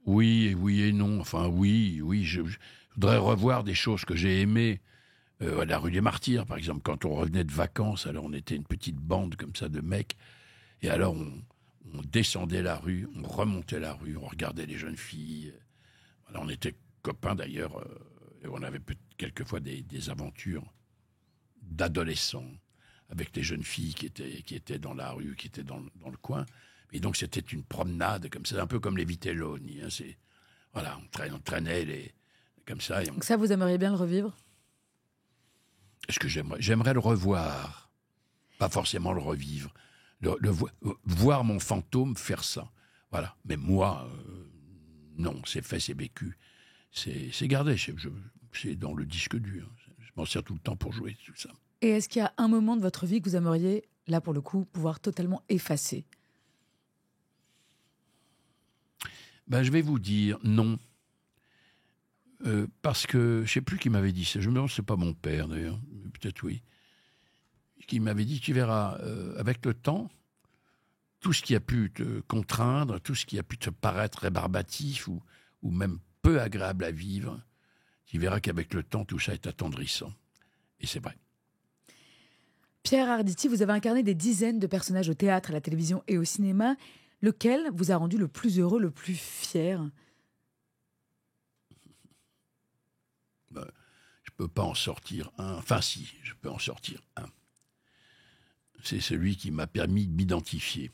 oui et non. Enfin, oui, je voudrais revoir des choses que j'ai aimées. À la rue des Martyrs, par exemple, quand on revenait de vacances, alors on était une petite bande comme ça de mecs, et alors on descendait la rue, on remontait la rue, on regardait les jeunes filles. Voilà, on était copains d'ailleurs, et on avait quelquefois des aventures d'adolescents avec les jeunes filles qui étaient dans la rue, qui étaient dans le coin. Et donc c'était une promenade comme ça, un peu comme les Vitelloni. Hein, voilà, on traînait comme ça. Donc ça, vous aimeriez bien le revivre? Est-ce que j'aimerais le revoir, pas forcément le revivre, voir mon fantôme faire ça. Voilà. Mais moi, non, c'est fait, c'est vécu, c'est gardé, c'est dans le disque dur. Je m'en sers tout le temps pour jouer tout ça. Et est-ce qu'il y a un moment de votre vie que vous aimeriez, là pour le coup, pouvoir totalement effacer? Je vais vous dire non. Parce que je ne sais plus qui m'avait dit ça. Je me demande, c'est pas mon père d'ailleurs, peut-être oui. Qui m'avait dit, tu verras, avec le temps, tout ce qui a pu te contraindre, tout ce qui a pu te paraître rébarbatif ou même peu agréable à vivre, tu verras qu'avec le temps, tout ça est attendrissant. Et c'est vrai. Pierre Arditi, vous avez incarné des dizaines de personnages au théâtre, à la télévision et au cinéma. Lequel vous a rendu le plus heureux, le plus fier? Je peux pas en sortir un. Enfin si, je peux en sortir un. C'est celui qui m'a permis de m'identifier.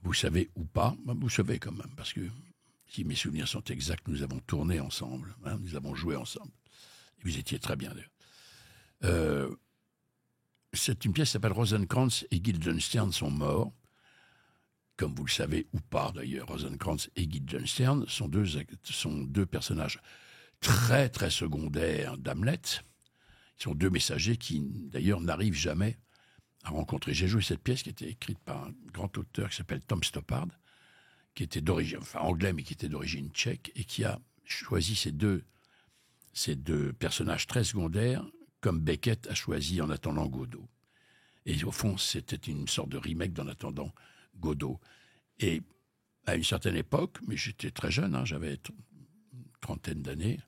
Vous savez ou pas, vous savez quand même, parce que si mes souvenirs sont exacts, nous avons tourné ensemble, hein, nous avons joué ensemble. Et vous étiez très bien d'ailleurs. C'est une pièce qui s'appelle Rosencrantz et Guildenstern sont morts. Comme vous le savez ou pas d'ailleurs, Rosencrantz et Guildenstern sont deux personnages très très secondaires d'Hamlet. Ils sont deux messagers qui d'ailleurs n'arrivent jamais à rencontrer. J'ai joué cette pièce qui était écrite par un grand auteur qui s'appelle Tom Stoppard, qui était d'origine, enfin anglais, mais qui était d'origine tchèque, et qui a choisi ces deux personnages très secondaires, comme Beckett a choisi En attendant Godot. Et au fond, c'était une sorte de remake d'En attendant Godot. Et à une certaine époque, mais j'étais très jeune, hein, j'avais une trentaine d'années,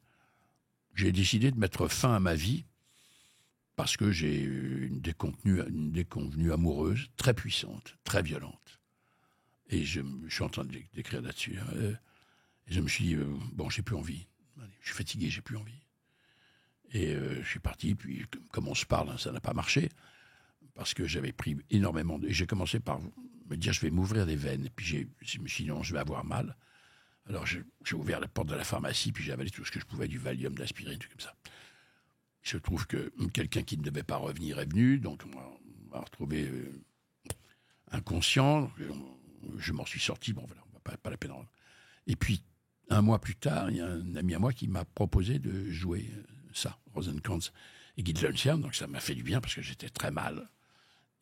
j'ai décidé de mettre fin à ma vie parce que j'ai eu une déconvenue amoureuse très puissante, très violente. Et je suis en train d'écrire là-dessus. Et je me suis dit, bon, j'ai plus envie. Allez, je suis fatigué, j'ai plus envie. Et je suis parti, puis comme on se parle, hein, ça n'a pas marché, parce que j'avais pris énormément et j'ai commencé par me dire, je vais m'ouvrir les veines. Et puis je me suis dit, non, je vais avoir mal. Alors j'ai ouvert la porte de la pharmacie, puis j'ai avalé tout ce que je pouvais, du Valium, de l'aspirine, tout comme ça. Il se trouve que quelqu'un qui ne devait pas revenir est venu, donc on m'a retrouvé inconscient. Je m'en suis sorti, bon voilà, pas la peine. Et puis, un mois plus tard, il y a un ami à moi qui m'a proposé de jouer ça, Rosencrantz et Guildenstern, donc ça m'a fait du bien parce que j'étais très mal.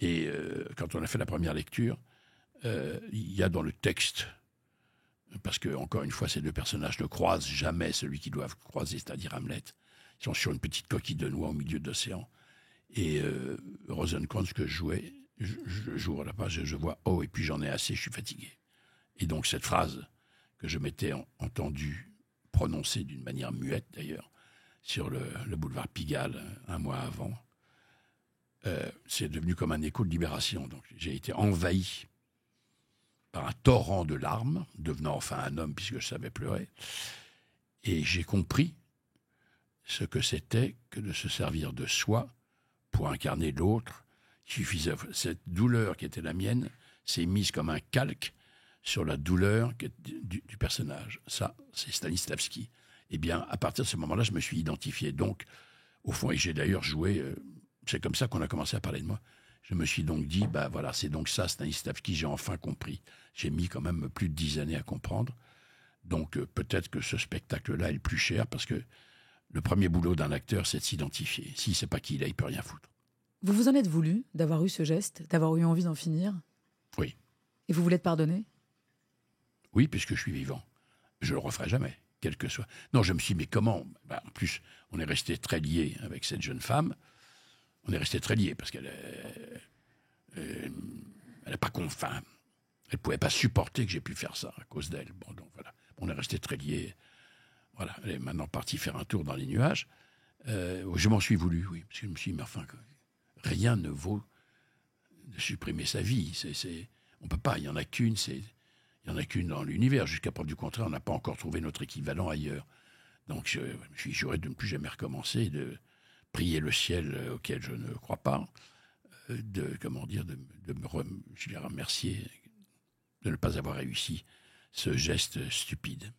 Et quand on a fait la première lecture, il y a dans le texte, parce que, encore une fois, ces deux personnages ne croisent jamais celui qu'ils doivent croiser, c'est-à-dire Hamlet. Ils sont sur une petite coquille de noix au milieu de l'océan. Et Rosencrantz que je jouais, j'ouvre la page et je vois « Oh, et puis j'en ai assez, je suis fatigué ». Et donc cette phrase que je m'étais entendu prononcer d'une manière muette d'ailleurs, sur le boulevard Pigalle, un mois avant, c'est devenu comme un écho de Libération. Donc j'ai été envahi par un torrent de larmes, devenant enfin un homme puisque je savais pleurer. Et j'ai compris ce que c'était que de se servir de soi pour incarner l'autre. Il suffisait, cette douleur qui était la mienne s'est mise comme un calque sur la douleur du personnage. Ça, c'est Stanislavski. Eh bien, à partir de ce moment-là, je me suis identifié. Donc, au fond, et j'ai d'ailleurs joué, c'est comme ça qu'on a commencé à parler de moi. Je me suis donc dit, bah voilà, c'est donc ça, Stanislavski, j'ai enfin compris. J'ai mis quand même plus de 10 années à comprendre. Donc peut-être que ce spectacle-là est le plus cher parce que le premier boulot d'un acteur, c'est de s'identifier. S'il ne sait pas qui il est, il ne peut rien foutre. Vous vous en êtes voulu d'avoir eu ce geste, d'avoir eu envie d'en finir? Oui. Et vous voulez être pardonné? Oui, puisque je suis vivant. Je le referai jamais, quel que soit. Non, je me suis dit, mais comment? En plus, on est resté très liés avec cette jeune femme. On est resté très liés parce qu'elle n'a pas enfin, elle pouvait pas supporter que j'ai pu faire ça à cause d'elle. Bon, donc voilà, on est resté très liés. Voilà, elle est maintenant partie faire un tour dans les nuages. Je m'en suis voulu, oui, parce que je me suis dit, mais enfin, rien ne vaut de supprimer sa vie. On peut pas, il y en a qu'une, il y en a qu'une dans l'univers. Jusqu'à preuve du contraire, on n'a pas encore trouvé notre équivalent ailleurs. Donc je me suis juré de ne plus jamais recommencer, de prier le ciel auquel je ne crois pas, de me remercier de ne pas avoir réussi ce geste stupide.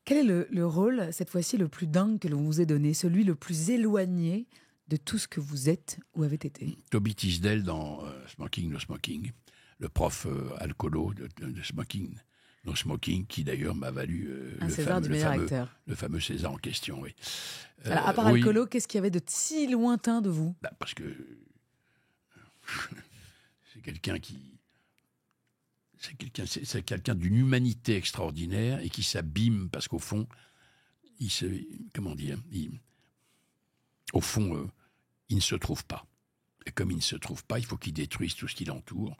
Quel est le rôle, cette fois-ci, le plus dingue que l'on vous ait donné, celui le plus éloigné de tout ce que vous êtes ou avez été? Toby Tisdale dans Smoking No Smoking, le prof alcoolo de Smoking No Smoking, qui d'ailleurs m'a valu le fameux César en question. Oui. Alors, à part alcoolo, qu'est-ce qu'il y avait de si lointain de vous? Parce que c'est quelqu'un qui... C'est quelqu'un d'une humanité extraordinaire et qui s'abîme parce qu'au fond, il ne se trouve pas. Et comme il ne se trouve pas, il faut qu'il détruise tout ce qui l'entoure,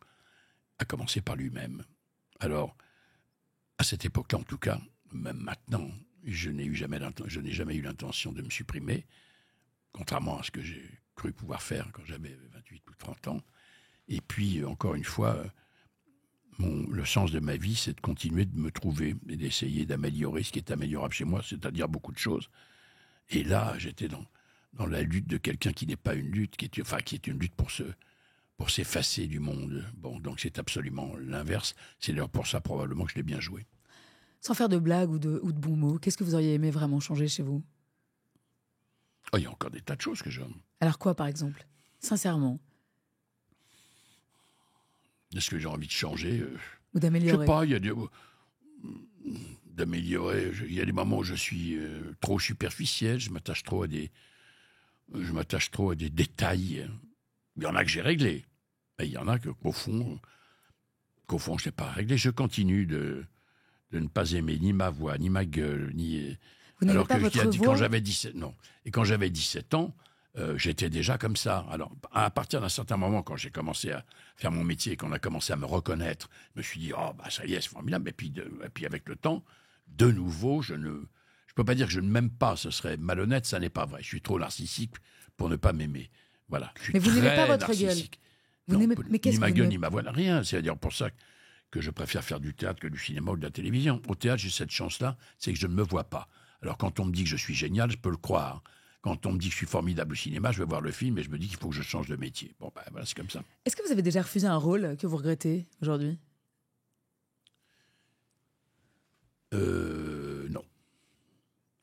à commencer par lui-même. Alors, à cette époque-là, en tout cas, même maintenant, je n'ai jamais eu l'intention de me supprimer, contrairement à ce que j'ai cru pouvoir faire quand j'avais 28 ou 30 ans. Et puis, encore une fois... le sens de ma vie, c'est de continuer de me trouver et d'essayer d'améliorer ce qui est améliorable chez moi, c'est-à-dire beaucoup de choses. Et là, j'étais dans la lutte de quelqu'un qui n'est pas une lutte, qui est une lutte pour s'effacer du monde. Bon, donc c'est absolument l'inverse. C'est d'ailleurs pour ça probablement que je l'ai bien joué. Sans faire de blagues ou de bons mots, qu'est-ce que vous auriez aimé vraiment changer chez vous? Il y a encore des tas de choses que j'aime. Alors quoi, par exemple? Sincèrement. Est-ce que j'ai envie de changer ou d'améliorer? Je sais pas, il y a d'améliorer. Il y a des moments où je suis trop superficiel, je m'attache trop à des détails. Il y en a que j'ai réglés. Et il y en a qu'au fond, je n'ai pas réglé. Je continue de ne pas aimer ni ma voix, ni ma gueule, ni... Vous alors pas que votre voix? quand j'avais 17 ans, j'étais déjà comme ça. Alors, à partir d'un certain moment, quand j'ai commencé à faire mon métier et qu'on a commencé à me reconnaître, je me suis dit, ça y est, c'est formidable. Et puis avec le temps, de nouveau, je peux pas dire que je ne m'aime pas, ce serait malhonnête, ça n'est pas vrai. Je suis trop narcissique pour ne pas m'aimer. Voilà. Mais vous n'aimez pas votre gueule? Ni ma gueule, ni ma voix, rien. C'est-à-dire pour ça que je préfère faire du théâtre que du cinéma ou de la télévision. Au théâtre, j'ai cette chance-là, c'est que je ne me vois pas. Alors quand on me dit que je suis génial, je peux le croire. Quand on me dit que je suis formidable au cinéma, je vais voir le film et je me dis qu'il faut que je change de métier. Bon, voilà, c'est comme ça. Est-ce que vous avez déjà refusé un rôle que vous regrettez aujourd'hui? Non.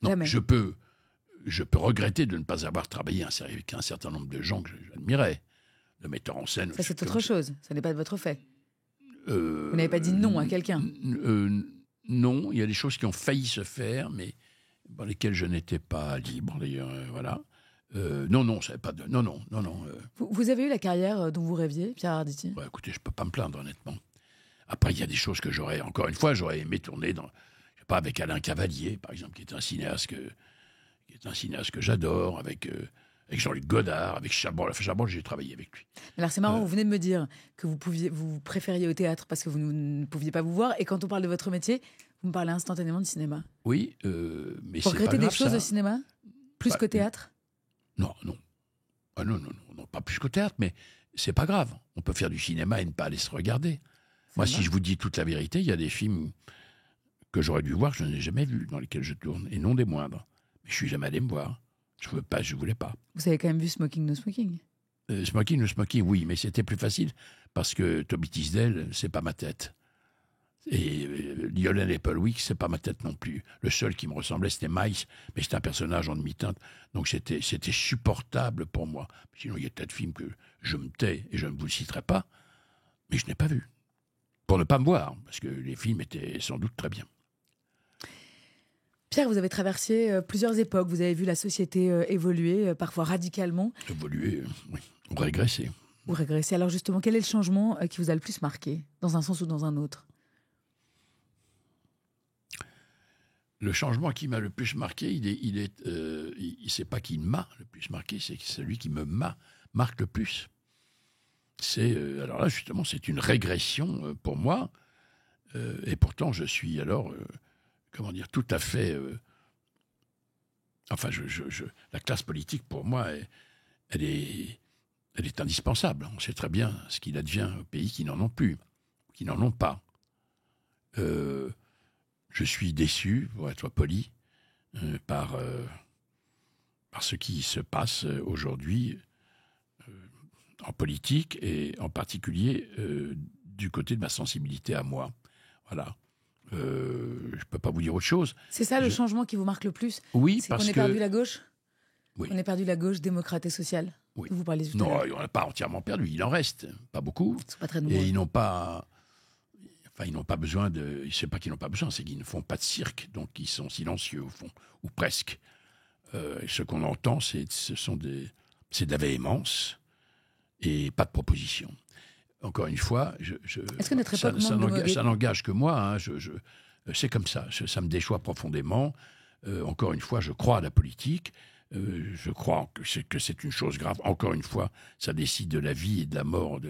Jamais. Je peux regretter de ne pas avoir travaillé avec un certain nombre de gens que j'admirais, de metteurs en scène. Ça, c'est autre chose. Ça n'est pas de votre fait. Vous n'avez pas dit non à quelqu'un? Non, il y a des choses qui ont failli se faire, mais dans lesquelles je n'étais pas libre, d'ailleurs, voilà. Non, ça pas de... Non. Vous avez eu la carrière dont vous rêviez, Pierre Arditi? Écoutez, je peux pas me plaindre, honnêtement. Après, il y a des choses que j'aurais aimé tourner je sais pas, avec Alain Cavalier, par exemple, qui est un cinéaste que j'adore, avec Jean-Luc Godard, avec Chabrol. Enfin, Chabrol, j'ai travaillé avec lui. Alors c'est marrant, vous venez de me dire que vous préfériez au théâtre parce que vous ne pouviez pas vous voir, et quand on parle de votre métier, vous me parlez instantanément de cinéma. Oui, mais vous c'est regrettez pas grave, des choses ça. au cinéma plus qu'au théâtre? Non. Non, pas plus qu'au théâtre, mais c'est pas grave. On peut faire du cinéma et ne pas aller se regarder. Moi, si je vous dis toute la vérité, il y a des films que j'aurais dû voir, que je n'ai jamais vus, dans lesquels je tourne, et non des moindres. Mais je suis jamais allé me voir. Je voulais pas. Vous avez quand même vu Smoking No Smoking? Smoking No Smoking, oui, mais c'était plus facile parce que Toby Tisdale, c'est pas ma tête. Et Lionel Applewick, c'est pas ma tête non plus. Le seul qui me ressemblait, c'était Miles, mais c'était un personnage en demi-teinte. Donc c'était supportable pour moi. Sinon, il y a peut-être de films que je me tais et je ne vous le citerai pas, mais je n'ai pas vu. pour ne pas me voir, parce que les films étaient sans doute très bien. Pierre, vous avez traversé plusieurs époques. Vous avez vu la société évoluer, parfois radicalement. Évoluer, oui, ou régresser. Ou régresser. Alors justement, quel est le changement qui vous a le plus marqué, dans un sens ou dans un autre? Le changement qui m'a le plus marqué, c'est pas qu'il m'a le plus marqué, c'est celui qui me marque le plus. Alors là, justement, c'est une régression pour moi, et pourtant je suis alors, tout à fait... la classe politique, pour moi, elle est indispensable. On sait très bien ce qu'il advient aux pays qui n'en ont plus, qui n'en ont pas. Je suis déçu, pour être poli, par ce qui se passe aujourd'hui en politique et en particulier du côté de ma sensibilité à moi. Voilà. Je ne peux pas vous dire autre chose. C'est ça le changement qui vous marque le plus? Oui, parce qu'on ait perdu la gauche? Oui. On ait perdu la gauche démocrate et sociale? Oui. Vous parlez tout à Non, l'heure. on n'a pas entièrement perdu. Il en reste, pas beaucoup. Ils sont pas très nombreux. Et ils n'ont pas... ils n'ont pas besoin de... C'est pas qu'ils n'ont pas besoin, c'est qu'ils ne font pas de cirque. Donc, ils sont silencieux, au fond, ou presque. Et ce qu'on entend, c'est de la véhémence et pas de proposition. Encore une fois, Est-ce que notre époque ça n'engage que moi. Hein, c'est comme ça. Ça me déchoit profondément. Encore une fois, je crois à la politique. Je crois que c'est une chose grave. Encore une fois, ça décide de la vie et de la mort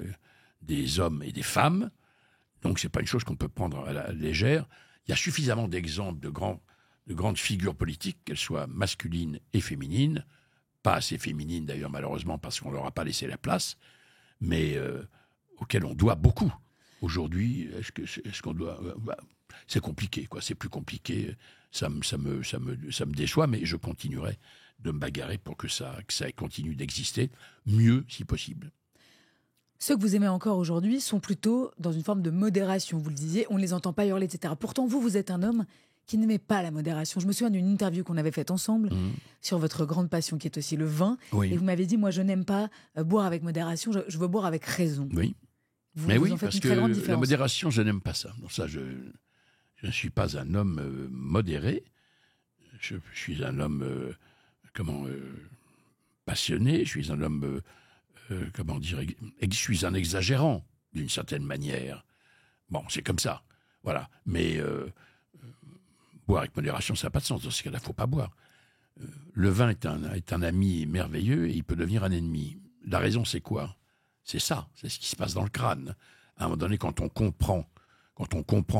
des hommes et des femmes. Donc, ce n'est pas une chose qu'on peut prendre à la légère. Il y a suffisamment d'exemples de grandes figures politiques, qu'elles soient masculines et féminines. Pas assez féminines, d'ailleurs, malheureusement, parce qu'on ne leur a pas laissé la place, mais auxquelles on doit beaucoup. Aujourd'hui, est-ce qu'on doit... c'est compliqué, quoi. C'est plus compliqué. Ça me déçoit, mais je continuerai de me bagarrer pour que ça continue d'exister, mieux si possible. Ceux que vous aimez encore aujourd'hui sont plutôt dans une forme de modération. Vous le disiez, on ne les entend pas hurler, etc. Pourtant, vous êtes un homme qui n'aimait pas la modération. Je me souviens d'une interview qu'on avait faite ensemble sur votre grande passion qui est aussi le vin. Oui. Et vous m'avez dit, moi, je n'aime pas boire avec modération, je veux boire avec raison. Oui. Vous en faites parce une que très grande différence. la modération, je n'aime pas ça. Donc ça, je ne suis pas un homme modéré. Je suis un homme, passionné. Je suis un homme, je suis un exagérant, d'une certaine manière. Bon, c'est comme ça. Voilà. Mais boire avec modération, ça n'a pas de sens. Dans ce cas-là, il ne faut pas boire. Le vin est un ami merveilleux et il peut devenir un ennemi. La raison, c'est quoi? C'est ça, c'est ce qui se passe dans le crâne. À un moment donné, quand on comprend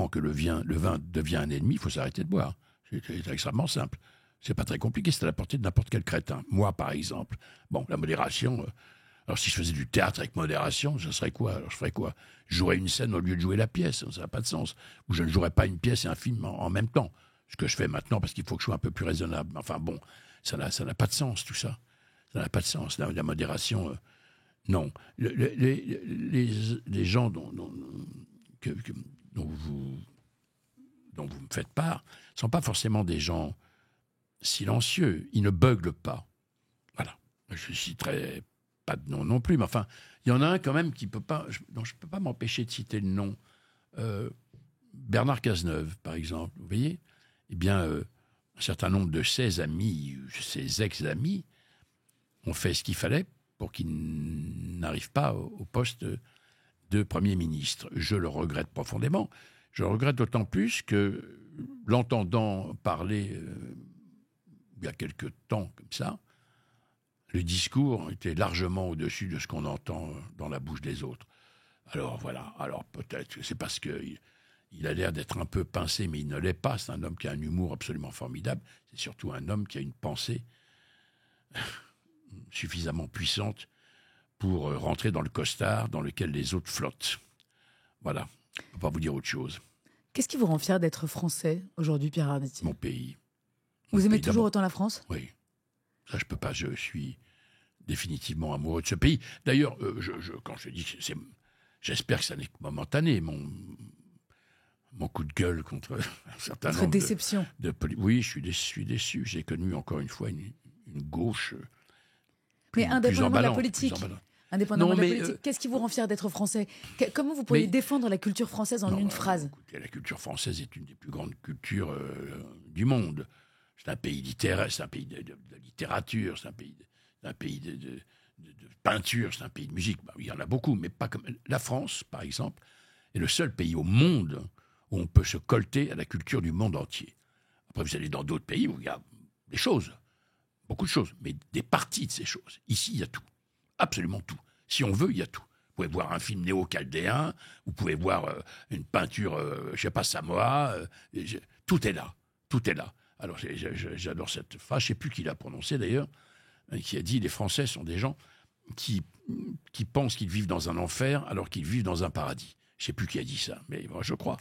que le vin devient un ennemi, il faut s'arrêter de boire. C'est extrêmement simple. C'est pas très compliqué, c'est à la portée de n'importe quel crétin. Moi, par exemple. Bon, la modération... alors, si je faisais du théâtre avec modération, je ferais quoi? Je jouerais une scène au lieu de jouer la pièce. Ça n'a pas de sens. Ou je ne jouerais pas une pièce et un film en même temps. Ce que je fais maintenant, parce qu'il faut que je sois un peu plus raisonnable. Enfin bon, ça n'a pas de sens, tout ça. Ça n'a pas de sens. La modération, non. Les gens dont vous me faites part ne sont pas forcément des gens silencieux. Ils ne beuglent pas. Voilà. Je citerai pas de nom non plus, mais enfin, il y en a un quand même dont je ne peux pas m'empêcher de citer le nom. Bernard Cazeneuve, par exemple. Vous voyez? Eh bien, un certain nombre de ses amis, ses ex-amis, ont fait ce qu'il fallait pour qu'il n'arrive pas au poste de Premier ministre. Je le regrette profondément. Je le regrette d'autant plus que, l'entendant parler il y a quelque temps comme ça, le discours était largement au-dessus de ce qu'on entend dans la bouche des autres. Alors voilà, peut-être que c'est parce qu'il a l'air d'être un peu pincé, mais il ne l'est pas. C'est un homme qui a un humour absolument formidable. C'est surtout un homme qui a une pensée suffisamment puissante pour rentrer dans le costard dans lequel les autres flottent. Voilà, je ne peux pas vous dire autre chose. Qu'est-ce qui vous rend fier d'être français aujourd'hui, Pierre Arditi? Mon pays. Vous aimez toujours autant la France? Oui. Ça, je peux pas. Je suis définitivement amoureux de ce pays. D'ailleurs, quand je dis que j'espère que ça n'est que momentané, mon coup de gueule contre un certain nombre déception. Oui, je suis déçu. J'ai connu encore une fois une gauche mais indépendamment de la politique, indépendamment Non, de la mais, politique. Qu'est-ce qui vous rend fier d'être français? Comment vous pourriez défendre la culture française en une phrase? Écoutez, la culture française est une des plus grandes cultures du monde. C'est un pays littéraire, c'est un pays de littérature, c'est un pays de peinture, c'est un pays de musique. Bah, il y en a beaucoup, mais pas comme... La France, par exemple, est le seul pays au monde où on peut se colter à la culture du monde entier. Après, vous allez dans d'autres pays où il y a des choses, beaucoup de choses, mais des parties de ces choses. Ici, il y a tout, absolument tout. Si on veut, il y a tout. Vous pouvez voir un film néo-chaldéen, vous pouvez voir une peinture, je ne sais pas, Samoa, tout est là, tout est là. Alors, j'adore cette phrase, je ne sais plus qui l'a prononcée d'ailleurs, qui a dit « Les Français sont des gens qui pensent qu'ils vivent dans un enfer alors qu'ils vivent dans un paradis ». Je ne sais plus qui a dit ça, mais moi, je crois.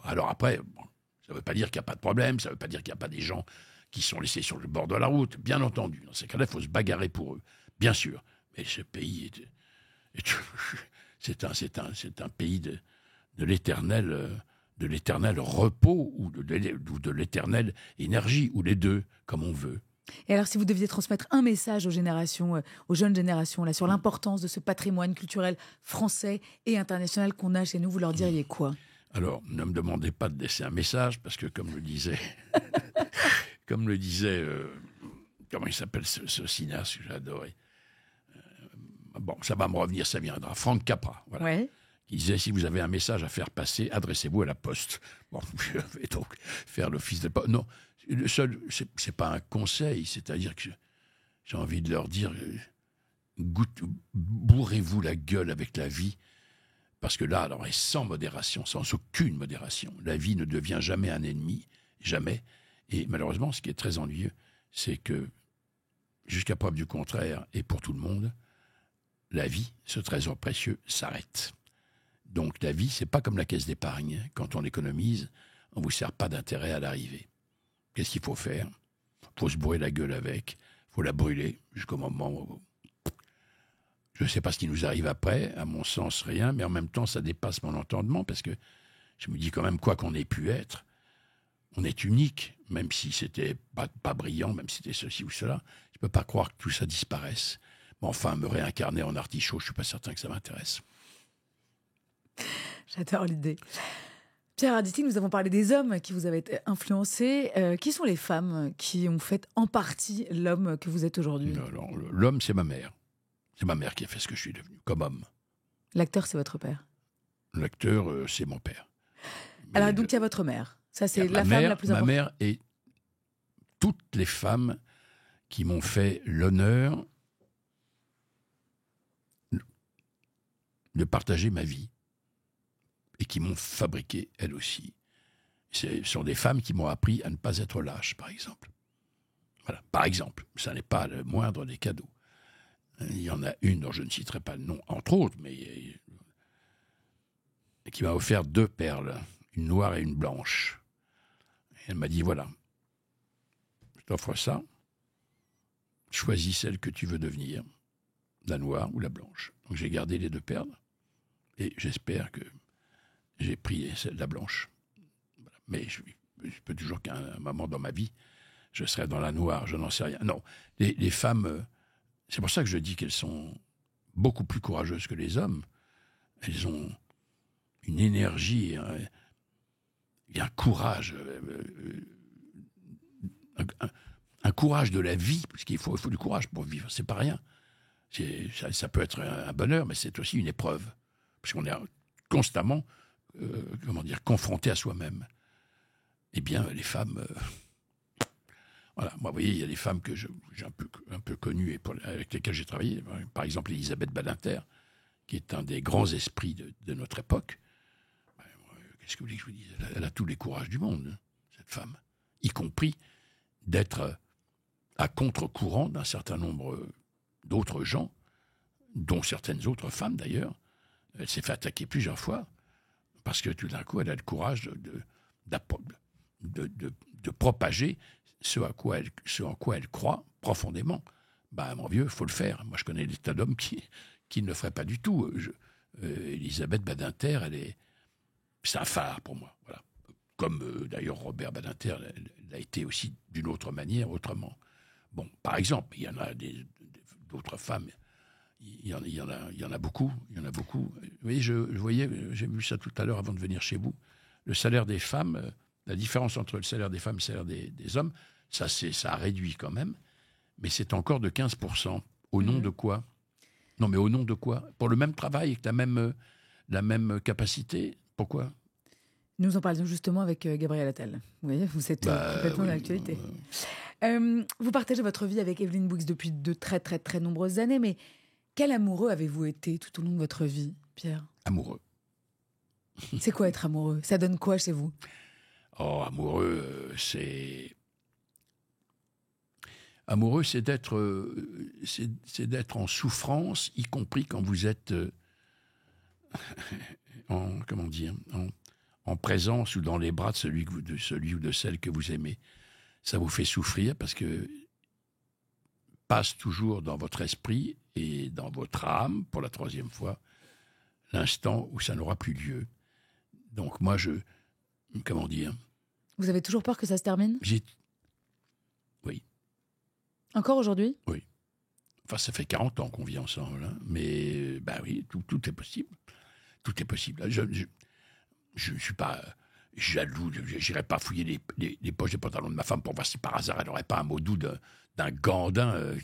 Alors après, bon, ça ne veut pas dire qu'il n'y a pas de problème, ça ne veut pas dire qu'il n'y a pas des gens qui sont laissés sur le bord de la route, bien entendu. Dans ces cas-là, il faut se bagarrer pour eux, bien sûr. Mais ce pays c'est un pays de l'éternel repos ou de l'éternelle énergie, ou les deux, comme on veut. Et alors, si vous deviez transmettre un message aux générations, aux jeunes générations, là, sur l'importance de ce patrimoine culturel français et international qu'on a chez nous, vous leur diriez quoi? Alors, ne me demandez pas de laisser un message, parce que comme le disait, comment il s'appelle ce cinéaste que j'ai adoré, bon, ça va me revenir, ça viendra, Frank Capra, voilà. Ouais. Il disait, si vous avez un message à faire passer, adressez-vous à la poste. Bon, je vais donc faire l'office de poste. Non, le seul, c'est pas un conseil, c'est-à-dire que j'ai envie de leur dire, bourrez-vous la gueule avec la vie, parce que là, alors, et sans modération, sans aucune modération, la vie ne devient jamais un ennemi, jamais. Et malheureusement, ce qui est très ennuyeux, c'est que, jusqu'à preuve du contraire, et pour tout le monde, la vie, ce trésor précieux, s'arrête. Donc la vie, c'est pas comme la caisse d'épargne. Quand on économise, on ne vous sert pas d'intérêt à l'arrivée. Qu'est-ce qu'il faut faire? Il faut se bourrer la gueule avec, il faut la brûler jusqu'au moment où... Je ne sais pas ce qui nous arrive après, à mon sens rien, mais en même temps ça dépasse mon entendement, parce que je me dis quand même, quoi qu'on ait pu être, on est unique, même si c'était pas brillant, même si c'était ceci ou cela. Je ne peux pas croire que tout ça disparaisse. Mais enfin, me réincarner en artichaut, je ne suis pas certain que ça m'intéresse. J'adore l'idée. Pierre Arditi, nous avons parlé des hommes qui vous avaient influencé. Qui sont les femmes qui ont fait en partie l'homme que vous êtes aujourd'hui? Alors, l'homme, c'est ma mère. C'est ma mère qui a fait ce que je suis devenu, comme homme. L'acteur, c'est votre père? L'acteur, c'est mon père. Mais alors, donc, il y a votre mère. Ça, c'est la femme la plus importante. Ma mère et toutes les femmes qui m'ont fait l'honneur de partager ma vie et qui m'ont fabriqué, elles aussi. Ce sont des femmes qui m'ont appris à ne pas être lâche, par exemple. Voilà, par exemple. Ça n'est pas le moindre des cadeaux. Il y en a une dont je ne citerai pas le nom, entre autres, mais qui m'a offert 2 perles, une noire et une blanche. Et elle m'a dit, voilà, je t'offre ça, choisis celle que tu veux devenir, la noire ou la blanche. Donc j'ai gardé les 2 perles, et j'espère que j'ai pris celle de la blanche. Voilà. Mais je peux toujours qu'à un moment dans ma vie, je serai dans la noire, je n'en sais rien. Non, les femmes, c'est pour ça que je dis qu'elles sont beaucoup plus courageuses que les hommes. Elles ont une énergie et un courage, un courage de la vie, parce qu'il faut du courage pour vivre, c'est pas rien. Ça peut être un bonheur, mais c'est aussi une épreuve, parce qu'on est constamment confronté à soi-même. Eh bien, les femmes... voilà, moi, vous voyez, il y a des femmes que j'ai un peu connues et avec lesquelles j'ai travaillé. Par exemple, Elisabeth Badinter, qui est un des grands esprits de notre époque. Qu'est-ce que vous voulez que je vous dise? Elle a tous les courages du monde, cette femme. Y compris d'être à contre-courant d'un certain nombre d'autres gens, dont certaines autres femmes d'ailleurs. Elle s'est fait attaquer plusieurs fois, parce que tout d'un coup, elle a le courage de propager ce en quoi elle croit profondément. Mon vieux, il faut le faire. Moi, je connais des tas d'hommes qui ne le feraient pas du tout. Elisabeth Badinter, c'est un phare pour moi. Voilà. Comme d'ailleurs Robert Badinter l'a été aussi d'une autre manière, autrement. Bon, par exemple, il y en a d'autres femmes il y en a beaucoup. Il y en a beaucoup. Vous voyez, je voyais, j'ai vu ça tout à l'heure avant de venir chez vous. Le salaire des femmes, la différence entre le salaire des femmes et le salaire des hommes, ça a réduit quand même, mais c'est encore de 15%. Au nom de quoi? Non, mais au nom de quoi? Pour le même travail, avec la même capacité? Pourquoi? Nous en parlions justement avec Gabriel Attal. Vous voyez, vous êtes complètement dans l'actualité. Vous partagez votre vie avec Evelyne Bouix depuis de très, très, très nombreuses années, mais quel amoureux avez-vous été tout au long de votre vie, Pierre? Amoureux. C'est quoi être amoureux? Ça donne quoi chez vous? Oh, amoureux, c'est... Amoureux, c'est d'être en souffrance, y compris quand vous êtes en présence ou dans les bras de celui ou de celle que vous aimez. Ça vous fait souffrir parce que passe toujours dans votre esprit et dans votre âme, pour la 3e fois, l'instant où ça n'aura plus lieu. Donc moi, Vous avez toujours peur que ça se termine? Oui. Encore aujourd'hui? Oui. Enfin, ça fait 40 ans qu'on vit ensemble, hein. Mais, oui, tout est possible. Tout est possible. Je ne suis pas jaloux, je n'irai pas fouiller les poches des pantalons de ma femme pour voir si par hasard elle n'aurait pas un mot doux d'un gandin.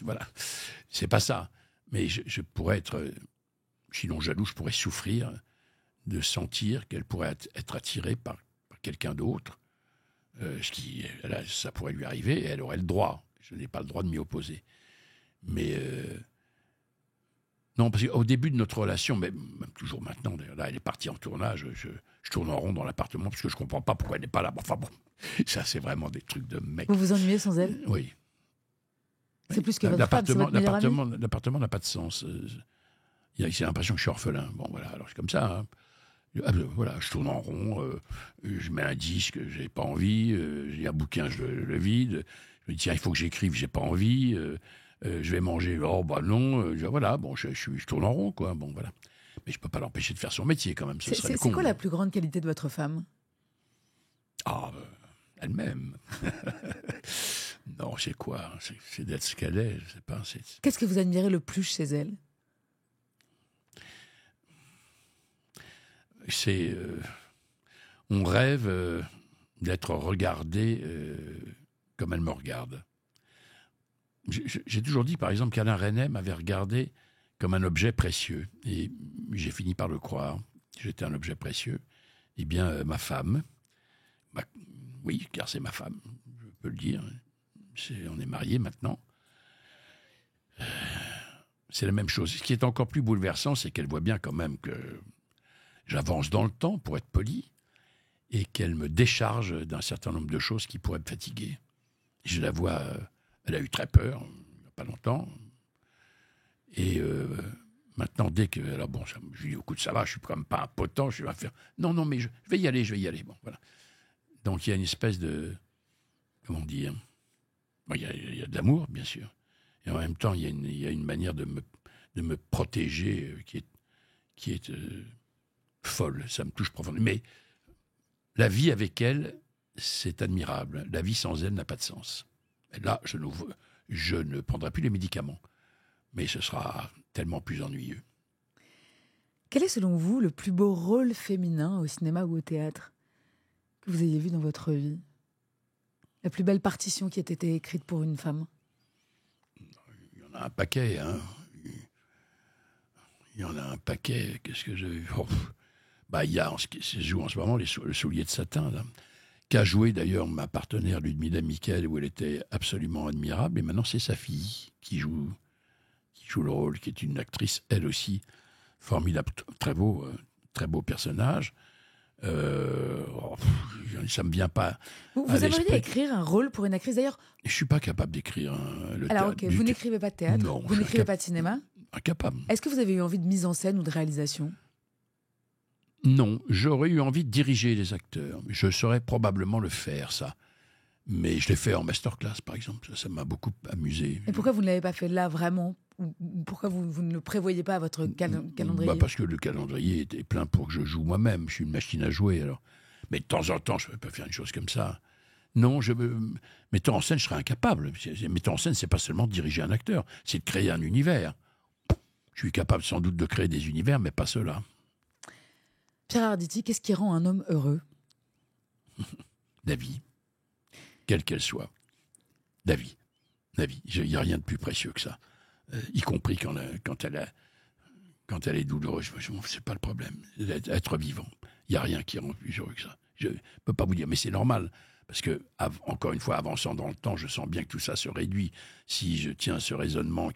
Voilà. C'est pas ça. Mais je pourrais être, sinon jaloux, je pourrais souffrir de sentir qu'elle pourrait être attirée par quelqu'un d'autre. Ça pourrait lui arriver et elle aurait le droit. Je n'ai pas le droit de m'y opposer. Mais non, parce qu'au début de notre relation, même toujours maintenant, d'ailleurs, là, elle est partie en tournage, je tourne en rond dans l'appartement parce que je ne comprends pas pourquoi elle n'est pas là. Enfin bon, ça, c'est vraiment des trucs de mec. Vous vous ennuyez sans elle? Oui. C'est plus que votre femme, c'est votre meilleure amie? L'appartement n'a pas de sens. J'ai l'impression que je suis orphelin. Bon, voilà, alors c'est comme ça. Hein. Voilà, je tourne en rond, je mets un disque, j'ai pas envie, j'ai un bouquin, je le vide. Je me dis, tiens, il faut que j'écrive, j'ai pas envie. Je vais manger, oh bah non, voilà, bon, je tourne en rond, quoi. Bon, voilà. Mais je peux pas l'empêcher de faire son métier, quand même. C'est quoi la plus grande qualité de votre femme? Elle-même. Non, c'est quoi? C'est d'être ce qu'elle est, je sais pas. Qu'est-ce que vous admirez le plus chez elle? On rêve d'être regardé comme elle me regarde. J'ai toujours dit, par exemple, qu'Alain Resnais m'avait regardé comme un objet précieux. Et j'ai fini par le croire. J'étais un objet précieux. Eh bien, ma femme, oui, car c'est ma femme, je peux le dire. On est mariés maintenant. C'est la même chose. Ce qui est encore plus bouleversant, c'est qu'elle voit bien quand même que j'avance dans le temps, pour être poli, et qu'elle me décharge d'un certain nombre de choses qui pourraient me fatiguer. Je la vois, elle a eu très peur, il n'y a pas longtemps. Et maintenant, dès que... Alors bon, je lui dis, écoute, ça va, je suis quand même pas impotent, je vais faire... Non, mais je vais y aller. Bon, voilà. Donc il y a une espèce de... Comment dire? Bon, il y a de l'amour, bien sûr. Et en même temps, il y a une manière de me protéger qui est folle. Ça me touche profondément. Mais la vie avec elle, c'est admirable. La vie sans elle n'a pas de sens. Et là, je ne prendrai plus les médicaments. Mais ce sera tellement plus ennuyeux. Quel est, selon vous, le plus beau rôle féminin au cinéma ou au théâtre que vous ayez vu dans votre vie? La plus belle partition qui ait été écrite pour une femme? Il y en a un paquet, hein. Il y en a un paquet. Qu'est-ce que j'ai vu? Il y a ce qui se joue en ce moment, le soulier de satin, là, qu'a joué d'ailleurs ma partenaire Ludmilla Michael, où elle était absolument admirable. Et maintenant, c'est sa fille qui joue le rôle, qui est une actrice, elle aussi, formidable, très beau personnage. Ça me vient pas. Vous aimeriez écrire un rôle pour une actrice, d'ailleurs? Je suis pas capable d'écrire le théâtre. Alors, ok, vous n'écrivez pas de théâtre, non, vous n'écrivez pas de cinéma? Incapable. Est-ce que vous avez eu envie de mise en scène ou de réalisation? Non, j'aurais eu envie de diriger les acteurs. Je saurais probablement le faire, ça. Mais je l'ai fait en masterclass, par exemple. Ça m'a beaucoup amusé. Et pourquoi vous ne l'avez pas fait là, vraiment? Ou pourquoi vous ne le prévoyez pas à votre calendrier? Parce que le calendrier était plein pour que je joue moi-même. Je suis une machine à jouer, alors. Mais de temps en temps, je ne peux pas faire une chose comme ça. Non, metteur en scène, je serais incapable. Metteur en scène, c'est pas seulement diriger un acteur, c'est de créer un univers. Je suis capable sans doute de créer des univers, mais pas ceux-là. Pierre Arditi, qu'est-ce qui rend un homme heureux? La vie, quelle qu'elle soit. La vie. Il n'y a rien de plus précieux que ça. Y compris quand elle est douloureuse. C'est pas le problème. Être vivant. Il n'y a rien qui rend plus heureux que ça. Je ne peux pas vous dire, mais c'est normal. Parce que, encore une fois, avançant dans le temps, je sens bien que tout ça se réduit. Si je tiens ce raisonnement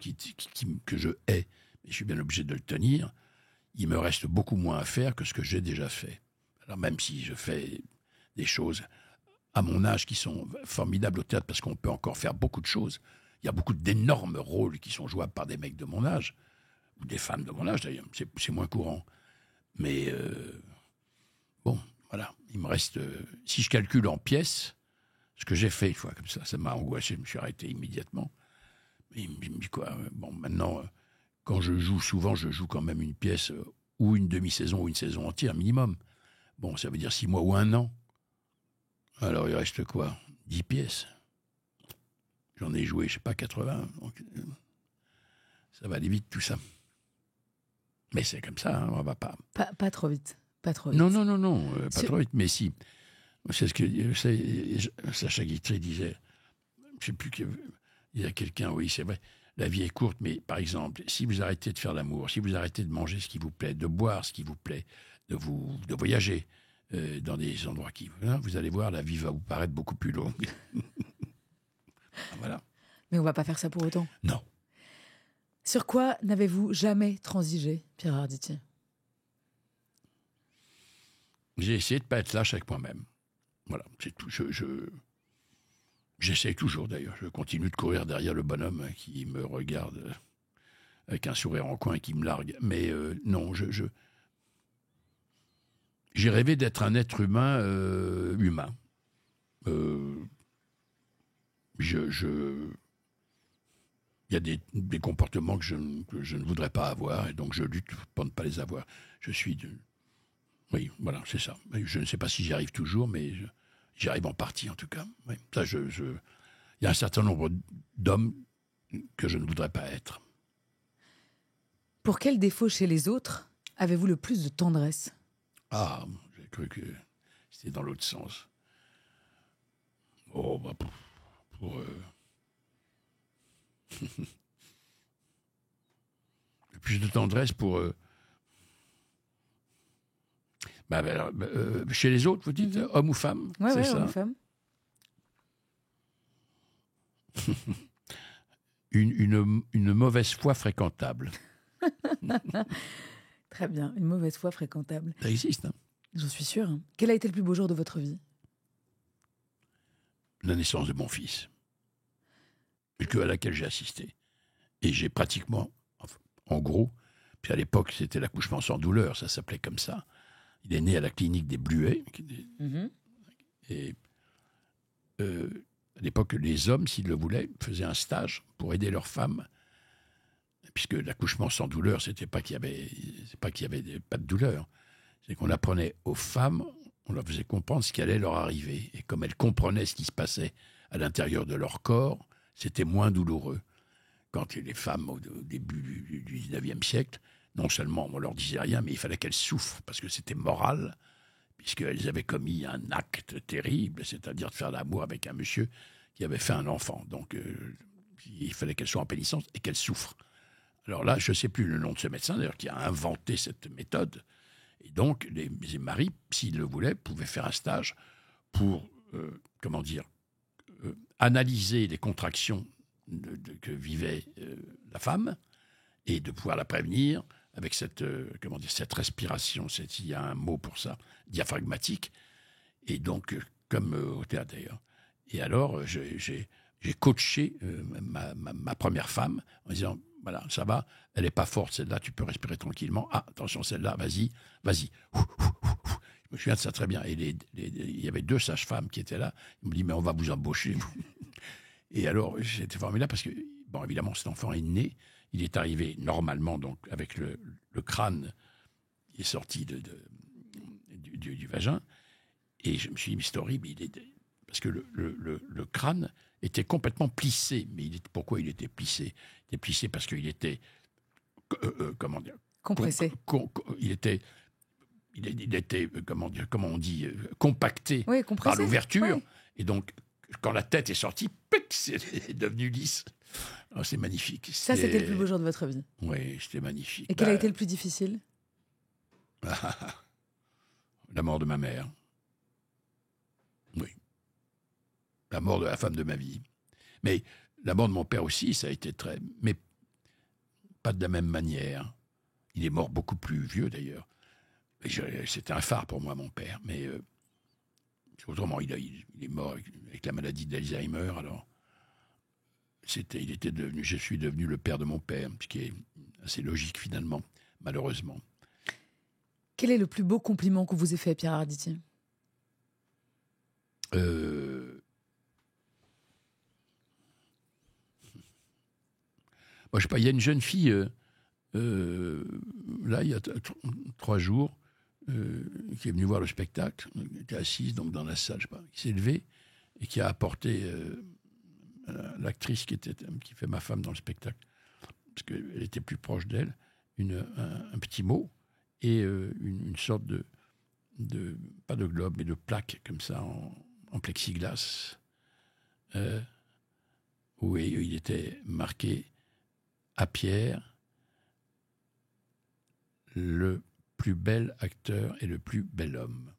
que je hais, et je suis bien obligé de le tenir, il me reste beaucoup moins à faire que ce que j'ai déjà fait. Alors même si je fais des choses à mon âge qui sont formidables au théâtre, parce qu'on peut encore faire beaucoup de choses. Il y a beaucoup d'énormes rôles qui sont jouables par des mecs de mon âge, ou des femmes de mon âge d'ailleurs, c'est moins courant. Mais bon, voilà, il me reste... si je calcule en pièces, ce que j'ai fait une fois comme ça m'a angoissé, je me suis arrêté immédiatement. Mais il me dit quoi? Bon, maintenant, quand je joue, souvent, je joue quand même une pièce ou une demi-saison ou une saison entière minimum. Bon, ça veut dire 6 mois ou 1 an. Alors, il reste quoi? 10 pièces. J'en ai joué, je sais pas, 80. Donc, ça va aller vite, tout ça. Mais c'est comme ça, hein, on va pas... Pas trop vite. Pas trop vite. Non, pas trop vite. Mais si, c'est ce que Sacha Guitry disait. Je sais plus, il y a quelqu'un, oui, c'est vrai. La vie est courte, mais par exemple, si vous arrêtez de faire l'amour, si vous arrêtez de manger ce qui vous plaît, de boire ce qui vous plaît, de voyager dans des endroits vous allez voir, la vie va vous paraître beaucoup plus longue. Voilà. Mais on va pas faire ça pour autant. Non. Sur quoi n'avez-vous jamais transigé, Pierre Arditi? J'ai essayé de ne pas être lâche avec moi-même. Voilà, c'est tout. J'essaie toujours, d'ailleurs. Je continue de courir derrière le bonhomme qui me regarde avec un sourire en coin et qui me largue. Mais non, j'ai rêvé d'être un être humain humain. Il y a des comportements que je ne voudrais pas avoir, et donc je lutte pour ne pas les avoir. Oui, voilà, c'est ça. Je ne sais pas si j'y arrive toujours, mais j'y arrive en partie, en tout cas. Oui. Ça, il y a un certain nombre d'hommes que je ne voudrais pas être. Pour quel défaut chez les autres avez-vous le plus de tendresse? Ah, j'ai cru que c'était dans l'autre sens. Oh, bah, le plus de tendresse pour... chez les autres, vous dites, homme ou femme? Ouais, c'est ça? homme ou femme. une mauvaise foi fréquentable. Très bien, une mauvaise foi fréquentable. Ça existe, hein? J'en suis sûre. Quel a été le plus beau jour de votre vie? La naissance de mon fils, à laquelle j'ai assisté. Et j'ai pratiquement, en gros, puis à l'époque, c'était l'accouchement sans douleur, ça s'appelait comme ça. Il est né à la clinique des Bluets. Et à l'époque, les hommes, s'ils le voulaient, faisaient un stage pour aider leurs femmes. Puisque l'accouchement sans douleur, c'était pas qu'il y avait pas de douleur. C'est qu'on apprenait aux femmes, on leur faisait comprendre ce qui allait leur arriver. Et comme elles comprenaient ce qui se passait à l'intérieur de leur corps, c'était moins douloureux. Quand les femmes, au début du 19e siècle, non seulement on leur disait rien, mais il fallait qu'elles souffrent, parce que c'était moral, puisqu'elles avaient commis un acte terrible, c'est-à-dire de faire l'amour avec un monsieur qui avait fait un enfant. Donc il fallait qu'elles soient en pénitence et qu'elles souffrent. Alors là, je ne sais plus le nom de ce médecin, d'ailleurs, qui a inventé cette méthode. Et donc, les maris, s'ils le voulaient, pouvaient faire un stage pour, analyser les contractions que vivait la femme et de pouvoir la prévenir avec cette respiration, il y a un mot pour ça, diaphragmatique, et donc, comme au théâtre d'ailleurs. Et alors, j'ai coaché ma première femme en disant, voilà, ça va, elle n'est pas forte, celle-là, tu peux respirer tranquillement. Ah, attention, celle-là, vas-y. Je me souviens de ça très bien. Et il y avait 2 sages-femmes qui étaient là. Ils me disent, mais on va vous embaucher. Et alors, c'était formidable parce que, bon, évidemment, cet enfant est né. Il est arrivé normalement, donc, avec le crâne qui est sorti du vagin. Et je me suis dit, mais c'est horrible. Parce que le crâne était complètement plissé. Mais pourquoi il était plissé? Il était plissé parce qu'il était comment dire, Compressé. il était, comment on dit, compacté Oui, par compressé. l'ouverture. Oui. Et donc, quand la tête est sortie, pic, c'est devenu lisse. Oh, c'est magnifique. Ça, c'était le plus beau jour de votre vie. Oui, c'était magnifique. Et quel a été le plus difficile? La mort de ma mère. Oui. La mort de la femme de ma vie. Mais la mort de mon père aussi, ça a été très... Mais pas de la même manière. Il est mort beaucoup plus vieux, d'ailleurs. C'était un phare pour moi, mon père. Mais autrement, il est mort avec la maladie d'Alzheimer. Alors, je suis devenu le père de mon père, ce qui est assez logique, finalement, malheureusement. Quel est le plus beau compliment qu'on vous ait fait, Pierre Arditi? Moi, je sais pas, il y a une jeune fille, là, il y a 3 jours, qui est venue voir le spectacle, qui était assise donc, dans la salle, je sais pas, qui s'est levée et qui a apporté l'actrice qui fait ma femme dans le spectacle, parce qu'elle était plus proche d'elle, un petit mot et une sorte de, pas de globe, mais de plaque comme ça en plexiglas, où il était marqué à Pierre, le plus bel acteur et le plus bel homme.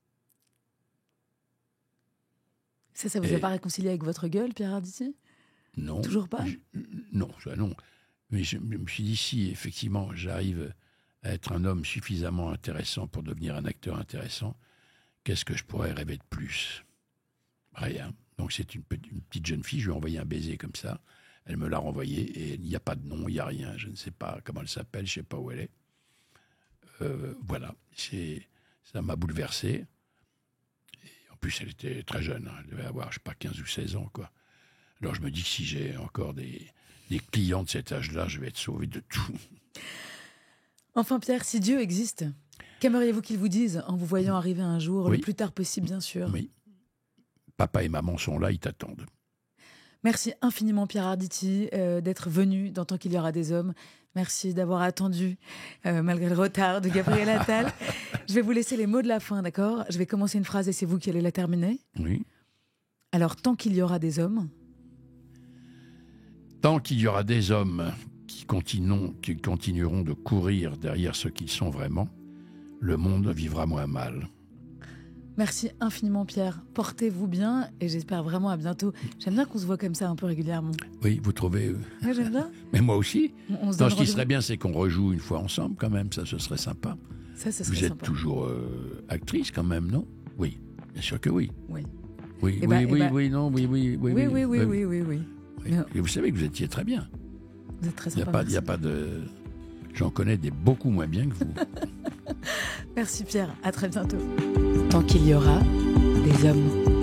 Ça vous a pas réconcilié avec votre gueule, Pierre Arditi? Non. Toujours pas? Non, ça non. Mais je me suis dit, si effectivement j'arrive à être un homme suffisamment intéressant pour devenir un acteur intéressant, qu'est-ce que je pourrais rêver de plus? Rien. Donc c'est une petite jeune fille, je lui ai envoyé un baiser comme ça, elle me l'a renvoyé et il n'y a pas de nom, il n'y a rien, je ne sais pas comment elle s'appelle, je ne sais pas où elle est. Voilà, ça m'a bouleversé. Et en plus, elle était très jeune, elle devait avoir, je sais pas, 15 ou 16 ans, quoi. Alors je me dis que si j'ai encore des clients de cet âge-là, je vais être sauvé de tout. Enfin, Pierre, si Dieu existe, qu'aimeriez-vous qu'il vous dise en vous voyant arriver un jour, Oui. le plus tard possible, bien sûr? Oui. Papa et maman sont là, ils t'attendent. Merci infiniment, Pierre Arditi, d'être venu dans Tant qu'il y aura des hommes. Merci d'avoir attendu, malgré le retard de Gabriel Attal. Je vais vous laisser les mots de la fin, d'accord? Je vais commencer une phrase et c'est vous qui allez la terminer. Oui. Alors, tant qu'il y aura des hommes... Tant qu'il y aura des hommes qui continueront de courir derrière ce qu'ils sont vraiment, le monde vivra moins mal. Merci infiniment, Pierre. Portez-vous bien et j'espère vraiment à bientôt. J'aime bien qu'on se voit comme ça un peu régulièrement. Oui, vous trouvez... Ouais, j'aime bien. Mais moi aussi. On se Non, donne ce qui rendez-vous. serait bien, c'est qu'on rejoue une fois ensemble quand même, ça, ce serait sympa. Ça serait Vous êtes sympa. toujours actrice quand même, non? Oui, bien sûr que oui. Oui. Oui, Eh ben, non, oui. Oui. Mais Et vous savez que vous étiez très bien. vous êtes très Il n'y sympa. a, merci. pas de... J'en connais des beaucoup moins bien que vous. Merci Pierre, à très bientôt. Tant qu'il y aura des hommes.